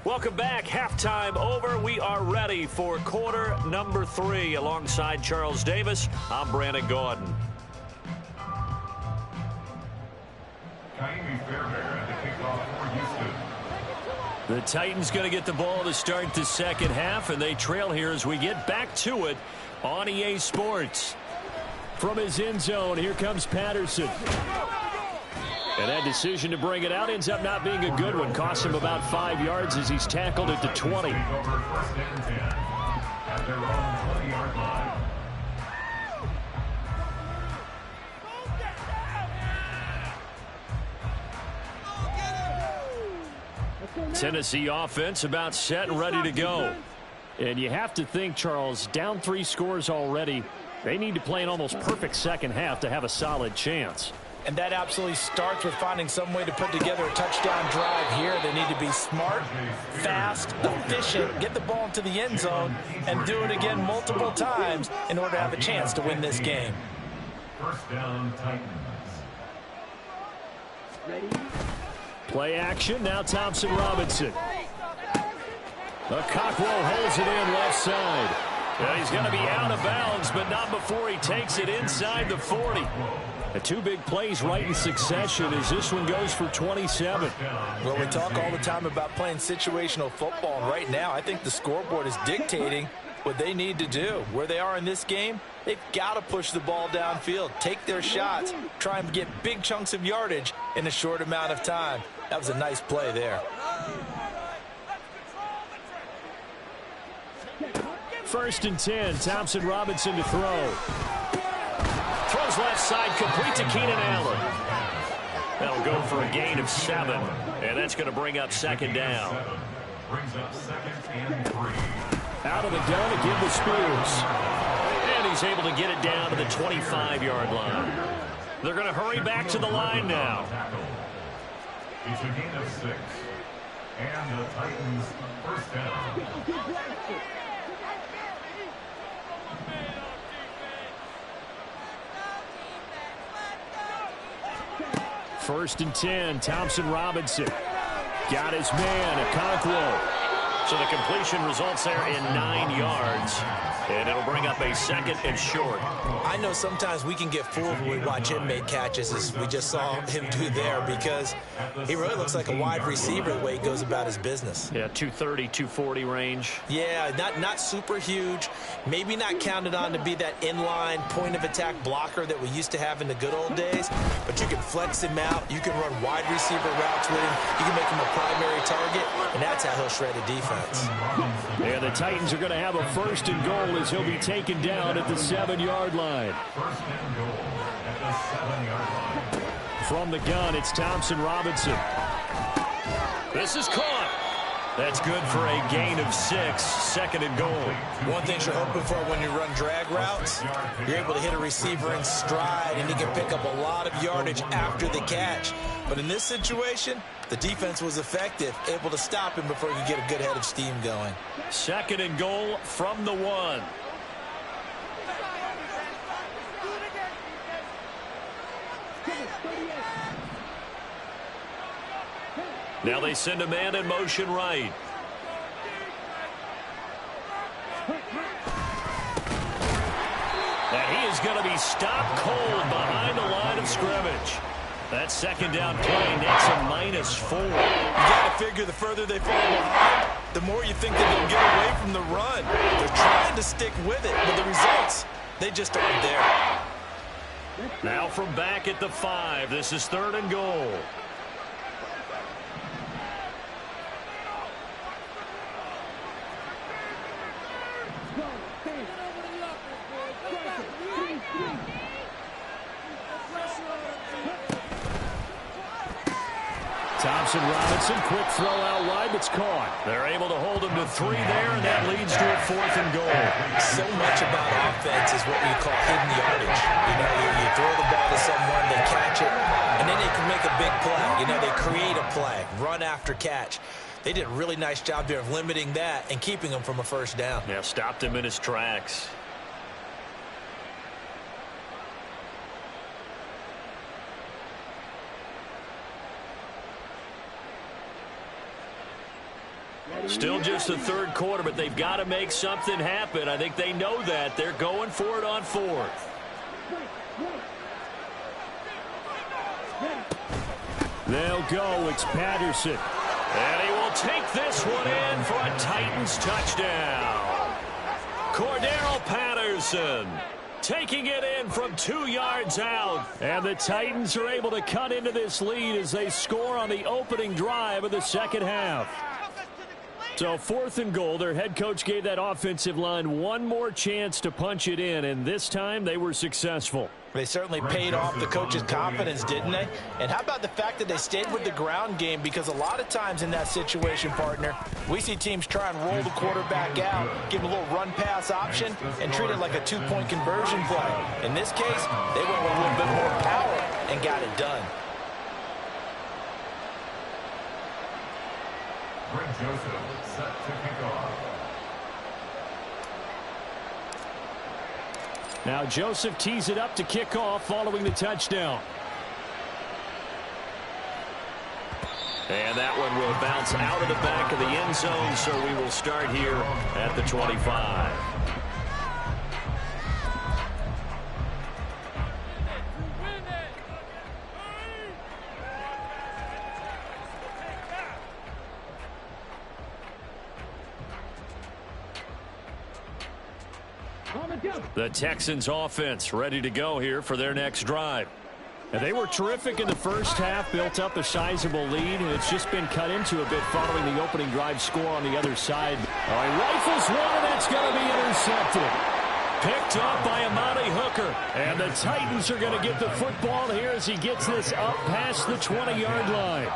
Welcome back. Halftime over. We are ready for quarter number 3. Alongside Charles Davis, I'm Brandon Gordon. The Titans going to get the ball to start the second half, and they trail here as we get back to it on EA Sports. From his end zone, here comes Patterson. And that decision to bring it out ends up not being a good one. Costs him about 5 yards as he's tackled at the 20. At their own 20-yard line. Tennessee offense about set and ready to go. And you have to think, Charles, down 3 scores already. They need to play an almost perfect second half to have a solid chance. And that absolutely starts with finding some way to put together a touchdown drive here. They need to be smart, fast, efficient, get the ball into the end zone, and do it again multiple times in order to have a chance to win this game. First down, Titans. Play action, now Thompson Robinson. Cockrell holds it in left side. Well, he's going to be out of bounds, but not before he takes it inside the 40. The 2 big plays right in succession as this one goes for 27. Well, we talk all the time about playing situational football, and right now I think the scoreboard is dictating what they need to do. Where they are in this game, they've got to push the ball downfield, take their shots, try and get big chunks of yardage in a short amount of time. That was a nice play there. First and 10, Thompson Robinson to throw. Throws left side, complete to Keenan Allen. That'll go for a gain of 7, and that's going to bring up second down. Brings up second and 3. Out of the gun again to Spears. And he's able to get it down to the 25-yard line. They're going to hurry back to the line now. It's a gain of 6. And the Titans first down. First and 10, Thompson Robinson. Got his man, Okonkwo. So the completion results there in 9 yards. And it'll bring up a second and short. I know sometimes we can get fooled when we watch him make catches, as we just saw him do there, because he really looks like a wide receiver the way he goes about his business. Yeah, 230, 240 range. Yeah, not super huge. Maybe not counted on to be that inline point-of-attack blocker that we used to have in the good old days, but you can flex him out. You can run wide receiver routes with him. You can make him a primary target, and that's how he'll shred a defense. Yeah, the Titans are going to have a first and goal as he'll be taken down at the 7-yard line. First and goal at the 7-yard line. From the gun, it's Thompson Robinson. This is caught. That's good for a gain of 6, second and goal. One thing you're hoping for when you run drag routes, you're able to hit a receiver in stride, and he can pick up a lot of yardage after the catch. But in this situation, the defense was effective, able to stop him before he could get a good head of steam going. Second and goal from the 1. Now they send a man in motion right. is going to be stopped cold behind the line of scrimmage. That second down play nets a -4. You got to figure the further they fall behind, the more you think that they'll get away from the run. They're trying to stick with it, but the results, they just aren't there. Now from back at the 5, this is 3rd and goal. Thompson Robinson, quick throw out wide, that's caught. They're able to hold him to 3 there, and that leads to a 4th and goal. So much about offense is what we call hidden yardage. You know, you throw the ball to someone, they catch it, and then they can make a big play. You know, they create a play, run after catch. They did a really nice job there of limiting that and keeping him from a first down. Yeah, stopped him in his tracks. Still just the 3rd quarter, but they've got to make something happen. I think they know that. They're going for it on 4th. They'll go. It's Patterson. And he will take this one in for a Titans touchdown. Cordero Patterson taking it in from 2 yards out. And the Titans are able to cut into this lead as they score on the opening drive of the second half. So 4th and goal, their head coach gave that offensive line one more chance to punch it in, and this time they were successful. They certainly paid off the coach's confidence, didn't they? And how about the fact that they stayed with the ground game? Because a lot of times in that situation, partner, we see teams try and roll the quarterback out, give him a little run-pass option, and treat it like a 2-point conversion play. In this case, they went with a little bit more power and got it done. Greg Joseph set to kick off. Now Joseph tees it up to kick off following the touchdown. And that one will bounce out of the back of the end zone, so we will start here at the 25. The Texans offense ready to go here for their next drive. And they were terrific in the first half, built up a sizable lead, and it's just been cut into a bit following the opening drive score on the other side. Oh, he rifles one, and that's going to be intercepted. Picked up by Amani Hooker. And the Titans are going to get the football here as he gets this up past the 20-yard line.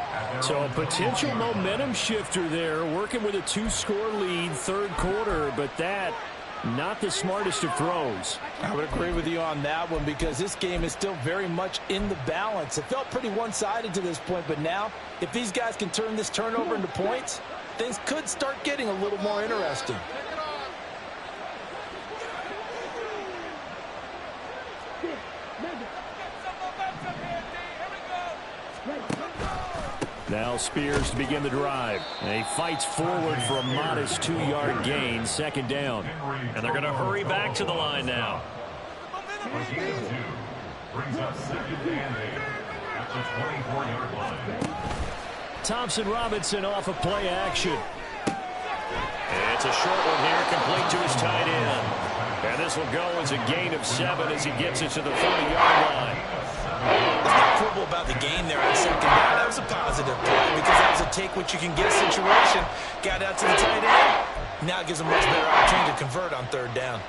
So a potential momentum shifter there, working with a 2-score lead, 3rd quarter, but that not the smartest of throws. I would agree with you on that one because this game is still very much in the balance. It felt pretty one-sided to this point, but now if these guys can turn this turnover into points, things could start getting a little more interesting. Now Spears to begin the drive. And he fights forward for a modest 2-yard gain, 2nd down. And they're going to hurry back to the line now. Brings up 2nd and 8 at the 24-yard line. Thompson Robinson off of play action. It's a short one here, complete to his tight end. And this will go as a gain of 7 as he gets it to the 30-yard line. There's not quibble about the gain there on 2nd down. That was a positive play because that was a take-what-you-can-get situation. Got out to the tight end. Now it gives a much better opportunity to convert on 3rd down.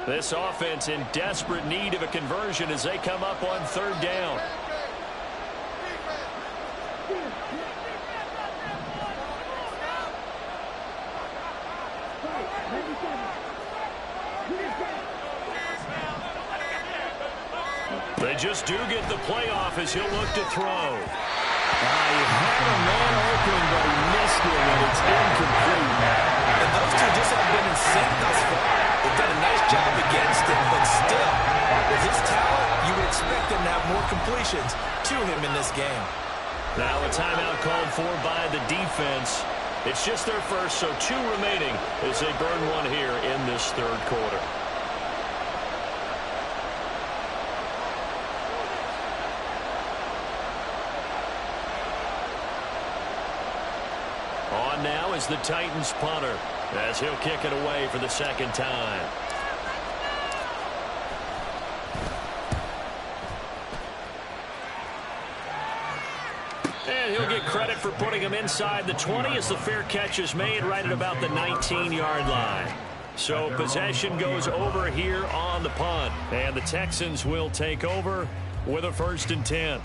This offense in desperate need of a conversion as they come up on 3rd down. They just do get the playoff as he'll look to throw. He had a man open, but he missed it, and it's incomplete. And those two just have been in sync thus far. They've done a nice job against it, but him in this game. Now a timeout called for by the defense. It's just their first, so 2 remaining as they burn one here in this third quarter. On now is the Titans punter as he'll kick it away for the second time. And he'll get credit for putting him inside the 20 as the fair catch is made right at about the 19-yard line. So possession goes over here on the punt. And the Texans will take over with a 1st and 10.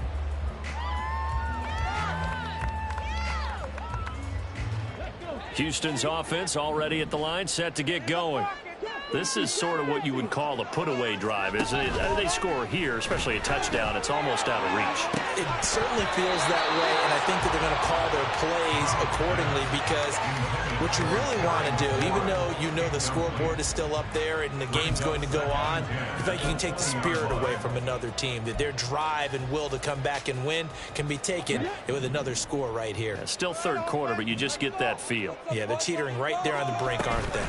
Houston's offense already at the line, set to get going. This is sort of what you would call a put-away drive, isn't it? They score here, especially a touchdown. It's almost out of reach. It certainly feels that way, and I think that they're going to call their plays accordingly because what you really want to do, even though you know the scoreboard is still up there and the game's going to go on, you feel like you can take the spirit away from another team, that their drive and will to come back and win can be taken with another score right here. Yeah, still third quarter, but you just get that feel. Yeah, they're teetering right there on the brink, aren't they?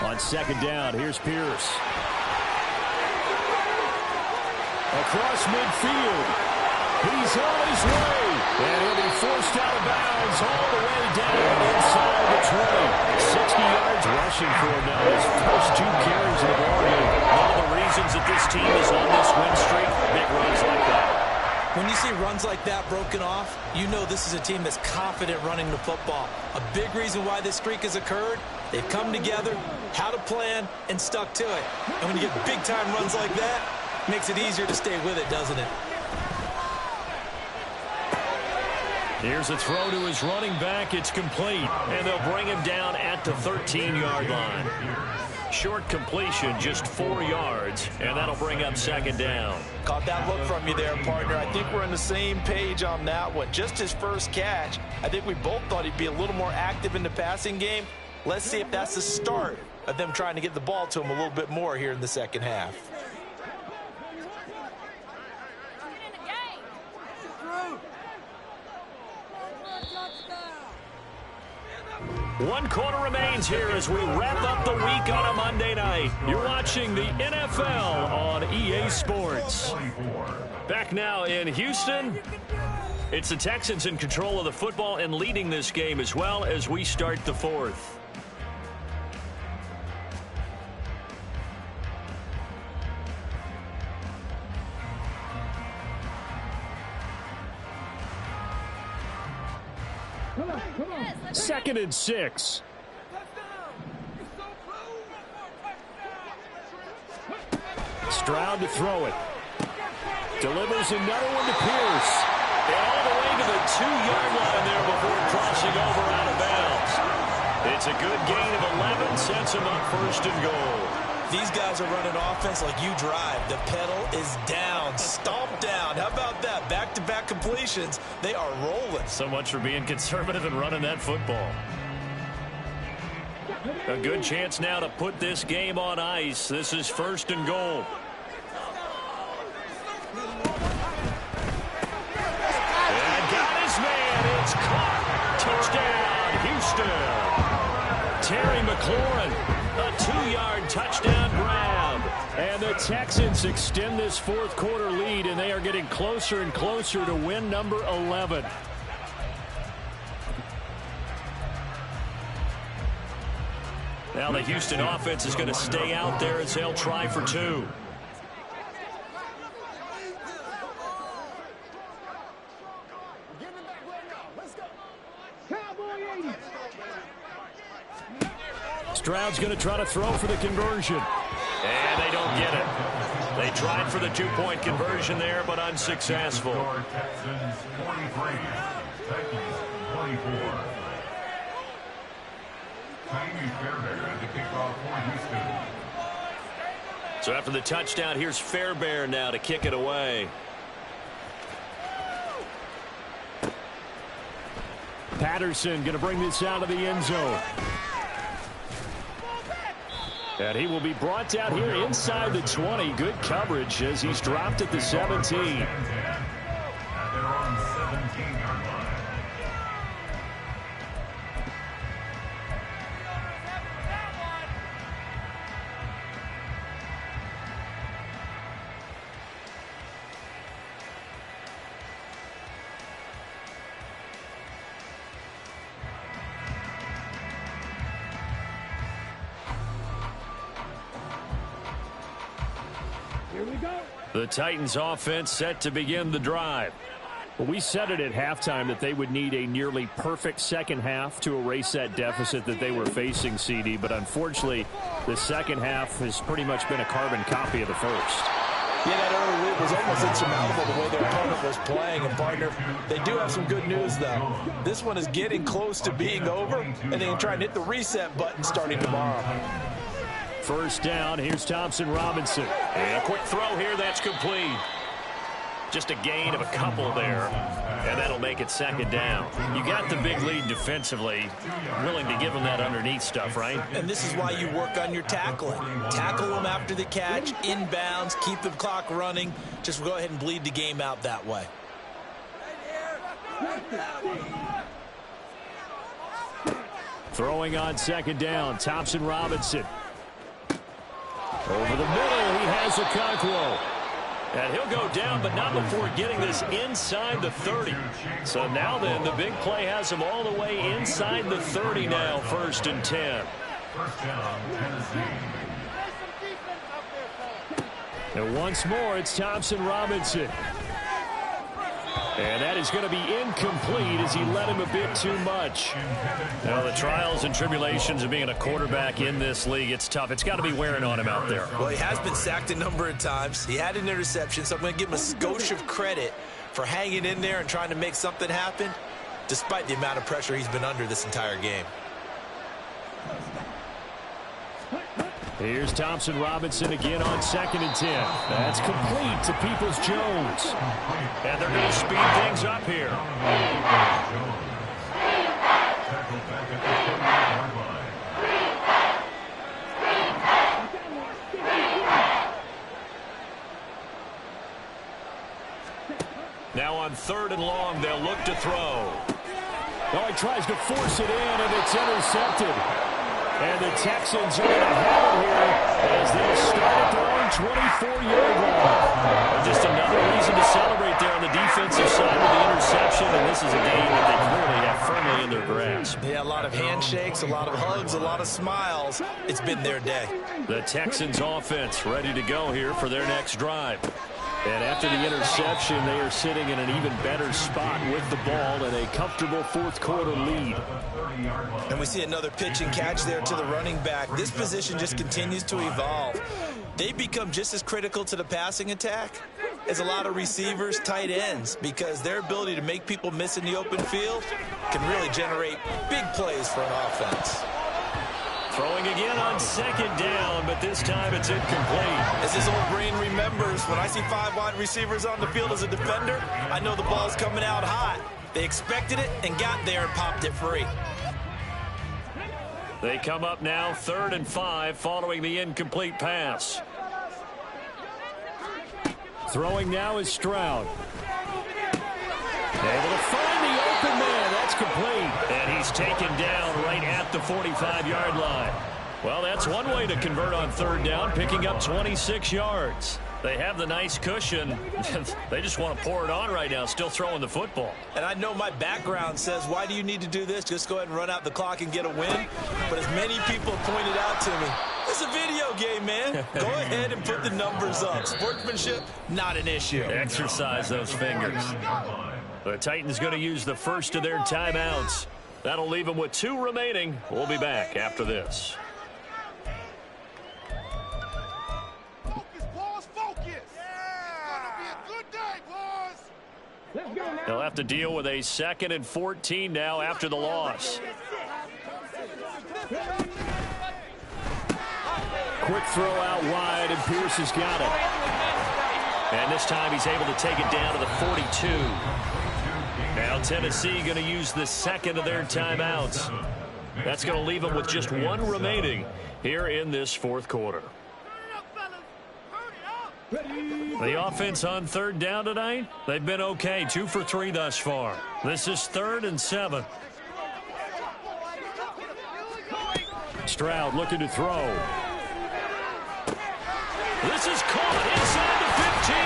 On second down, here's Pierce. Across midfield. He's on his way. And he'll be forced out of bounds all the way down inside the 20. 60 yards rushing for him now. His first 2 carries of the ball game. One of the reasons that this team is on this win streak, big runs like that. When you see runs like that broken off, you know this is a team that's confident running the football. A big reason why this streak has occurred, they've come together, had a plan, and stuck to it. And when you get big-time runs like that, it makes it easier to stay with it, doesn't it? Here's a throw to his running back. It's complete, and they'll bring him down at the 13-yard line. Short completion, just 4 yards, and that'll bring up second down. Caught that look from you there, partner. I think we're on the same page on that one. Just his first catch. I think we both thought he'd be a little more active in the passing game. Let's see if that's the start of them trying to get the ball to him a little bit more here in the second half. One quarter remains here as we wrap up the week on a Monday night. You're watching the NFL on EA Sports. Back now in Houston, it's the Texans in control of the football and leading this game as well as we start the 4th. Second and 6. Stroud to throw it. Delivers another one to Pierce. And all the way to the 2-yard line there before crossing over out of bounds. It's a good gain of 11, sets him up 1st and goal. These guys are running offense like you drive. The pedal is down, stomped down. How about that? Back-to-back completions. They are rolling. So much for being conservative and running that football. A good chance now to put this game on ice. This is 1st and goal. And got his man. It's caught. Touchdown, Houston. Terry McLaurin, a 2-yard touchdown grab. And the Texans extend this 4th quarter lead, and they are getting closer and closer to win number 11. Now the Houston offense is going to stay out there as they'll try for 2. Stroud's going to try to throw for the conversion. And they don't get it. They tried for the 2-point conversion there, but unsuccessful. Texans 43, Titans 24. Tiny Fairbairn at the kickoff for Houston. So after the touchdown, here's Fairbairn now to kick it away. Patterson going to bring this out of the end zone. And he will be brought down here inside the 20. Good coverage as he's dropped at the 17. At their The Titans offense set to begin the drive. Well, we said it at halftime that they would need a nearly perfect second half to erase that deficit that they were facing, CD. But unfortunately, the second half has pretty much been a carbon copy of the first. Yeah, that early lead was almost insurmountable the way their opponent was playing. And, partner, they do have some good news, though. This one is getting close to being over, and they can try and hit the reset button starting tomorrow. First down, here's Thompson Robinson. And a quick throw here, that's complete. Just a gain of a couple there, and that'll make it second down. You got the big lead defensively, willing to give them that underneath stuff, right? And this is why you work on your tackling. Tackle them after the catch, inbounds, keep the clock running. Just go ahead and bleed the game out that way. Throwing on second down, Thompson Robinson. Over the middle, he has Okonkwo. And he'll go down, but not before getting this inside the 30. So now then, the big play has him all the way inside the 30 now, 1st and 10. First down, Tennessee. And once more, it's Thompson Robinson. And that is going to be incomplete as he led him a bit too much. Now, the trials and tribulations of being a quarterback in this league, it's tough. It's got to be wearing on him out there. Well, he has been sacked a number of times. He had an interception, so I'm going to give him a skosh of credit for hanging in there and trying to make something happen, despite the amount of pressure he's been under this entire game. Here's Thompson Robinson again on 2nd and 10. That's complete to Peoples-Jones. And they're going to speed things up here. Now on 3rd and long, they'll look to throw. Oh, he tries to force it in, and it's intercepted. And the Texans are going to have it here as they start at their own 24-yard line. Just another reason to celebrate there on the defensive side with the interception, and this is a game that they clearly have firmly in their grasp. Yeah, a lot of handshakes, a lot of hugs, a lot of smiles. It's been their day. The Texans offense ready to go here for their next drive. And after the interception, they are sitting in an even better spot with the ball and a comfortable 4th quarter lead. And we see another pitch and catch there to the running back. This position just continues to evolve. They become just as critical to the passing attack as a lot of receivers, tight ends, because their ability to make people miss in the open field can really generate big plays for an offense. Throwing again on 2nd down, but this time it's incomplete. As his old brain remembers, when I see 5 wide receivers on the field as a defender, I know the ball's coming out hot. They expected it and got there and popped it free. They come up now 3rd and 5 following the incomplete pass. Throwing now is Stroud. Able to find the open man. That's complete. And he's taken down right at the 45-yard line. Well, that's one way to convert on 3rd down, picking up 26 yards. They have the nice cushion. They just want to pour it on right now, still throwing the football. And I know my background says, why do you need to do this? Just go ahead and run out the clock and get a win. But as many people pointed out to me, it's a video game, man. Go ahead and put the numbers up. Sportsmanship, not an issue. Exercise those fingers. The Titans going to use the first of their timeouts. That'll leave them with 2 remaining. We'll be back after this. They'll have to deal with a 2nd and 14 now after the loss. Quick throw out wide, and Pierce has got it. And this time he's able to take it down to the 42. Now Tennessee going to use the 2nd of their timeouts. That's going to leave them with just 1 remaining here in this 4th quarter. The offense on 3rd down tonight, they've been okay. 2 for 3 thus far. This is 3rd and 7. Stroud looking to throw. This is caught inside the 15.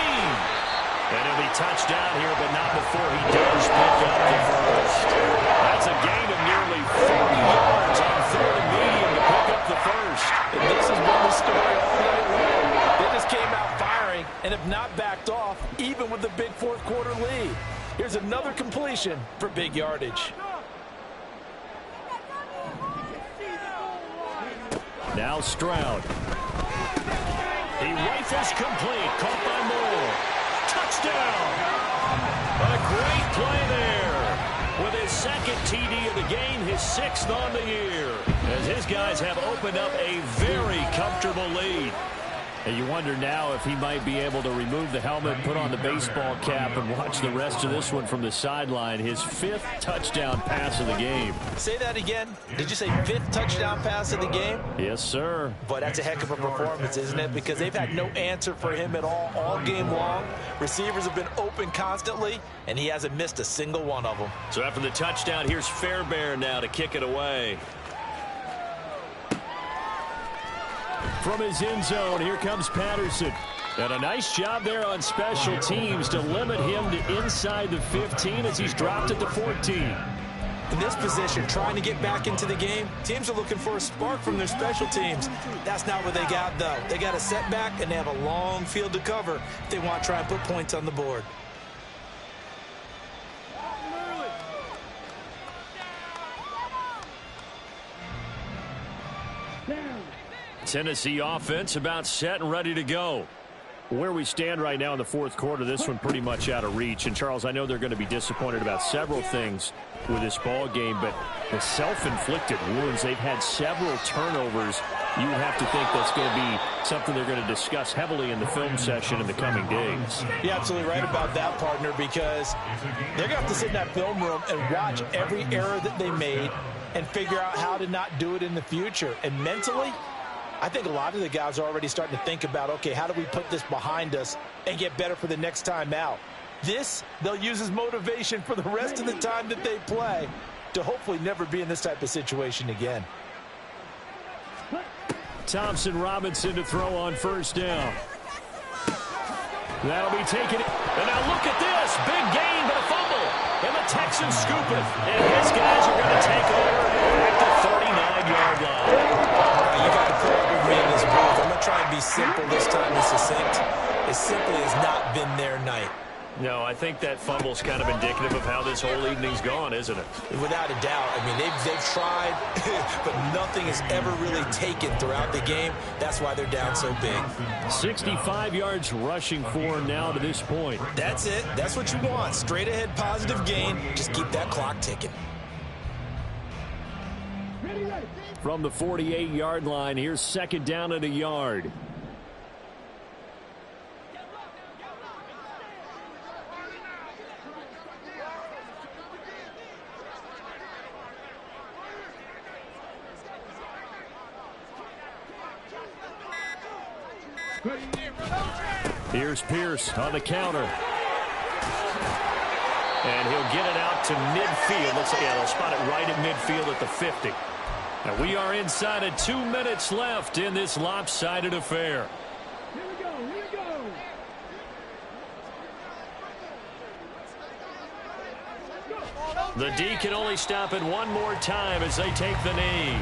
And he'll be touched down here, but not before he does pick up the first. That's a gain of nearly 40 yards on 3rd and medium to pick up the first. And this has been the story all night long. They just came out firing, and have not backed off, even with the big fourth-quarter lead. Here's another completion for big yardage. Now Stroud. He rifles complete. Caught by Moore. Touchdown! A great play there. With his second TD of the game, his 6th on the year. As his guys have opened up a very comfortable lead. And you wonder now if he might be able to remove the helmet, put on the baseball cap, and watch the rest of this one from the sideline. His 5th touchdown pass of the game. Say that again. Did you say 5th touchdown pass of the game? Yes, sir. But that's a heck of a performance, isn't it? Because they've had no answer for him at all game long. Receivers have been open constantly, and he hasn't missed a single one of them. So after the touchdown, here's Fairbairn now to kick it away. From his end zone, here comes Patterson. And a nice job there on special teams to limit him to inside the 15 as he's dropped at the 14. In this position, trying to get back into the game, teams are looking for a spark from their special teams. That's not what they got, though. They got a setback, and they have a long field to cover if they want to try and put points on the board. Tennessee offense about set and ready to go. Where we stand right now in the fourth quarter, this one pretty much out of reach. And, Charles, I know they're going to be disappointed about several things with this ball game, but the self-inflicted wounds, they've had several turnovers. You would have to think that's going to be something they're going to discuss heavily in the film session in the coming days. You're absolutely right about that, partner, because they're going to have to sit in that film room and watch every error that they made and figure out how to not do it in the future. And mentally, I think a lot of the guys are already starting to think about, okay, how do we put this behind us and get better for the next time out? This, they'll use as motivation for the rest of the time that they play to hopefully never be in this type of situation again. Thompson Robinson to throw on first down. That'll be taken. And now look at this. Big gain, but a fumble. And the Texans scoop it. And his guys are going to take over at the 39-yard line. You got to put up with me in this booth. I'm going to try and be simple this time and succinct. It simply has not been their night. No, I think that fumble's kind of indicative of how this whole evening's gone, isn't it? Without a doubt. I mean, they've tried, but nothing has ever really taken throughout the game. That's why they're down so big. 65 yards rushing for him now to this point. That's it. That's what you want. Straight ahead positive gain. Just keep that clock ticking. From the 48-yard line, here's second down and a yard. Here's Pierce on the counter. And he'll get it out to midfield. They'll spot it right at midfield at the 50. And we are inside of 2 minutes left in this lopsided affair. Here we go. The D can only stop it one more time as they take the knee.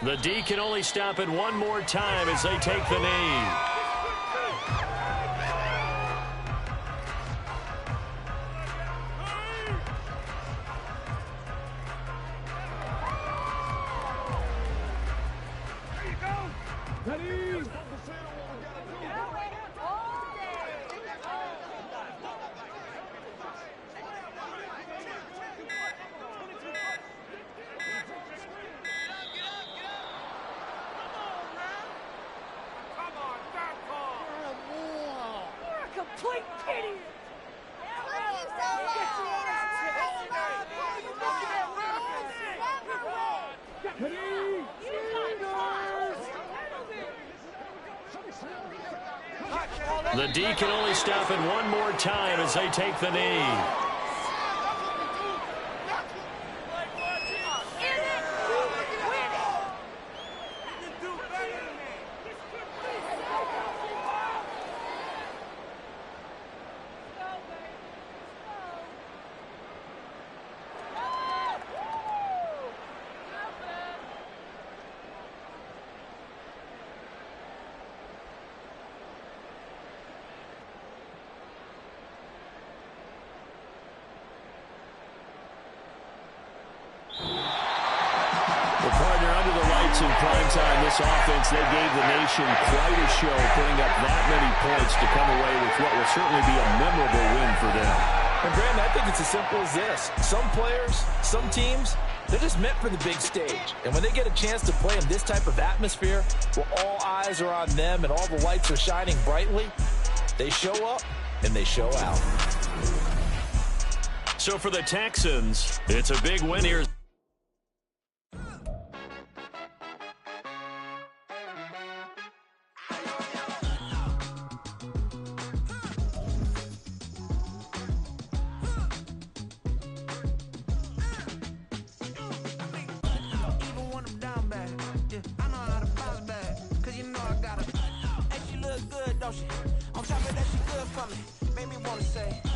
The D can only stop it one more time as they take the knee. The D can only stop it one more time as they take the knee. In prime time, this offense, they gave the nation quite a show, putting up that many points to come away with what will certainly be a memorable win for them. And Brandon, I think it's as simple as this. Some players, some teams, they're just meant for the big stage. And when they get a chance to play in this type of atmosphere, where all eyes are on them and all the lights are shining brightly, they show up and they show out. So for the Texans, it's a big win here. On top of that, she good for me. Made me wanna say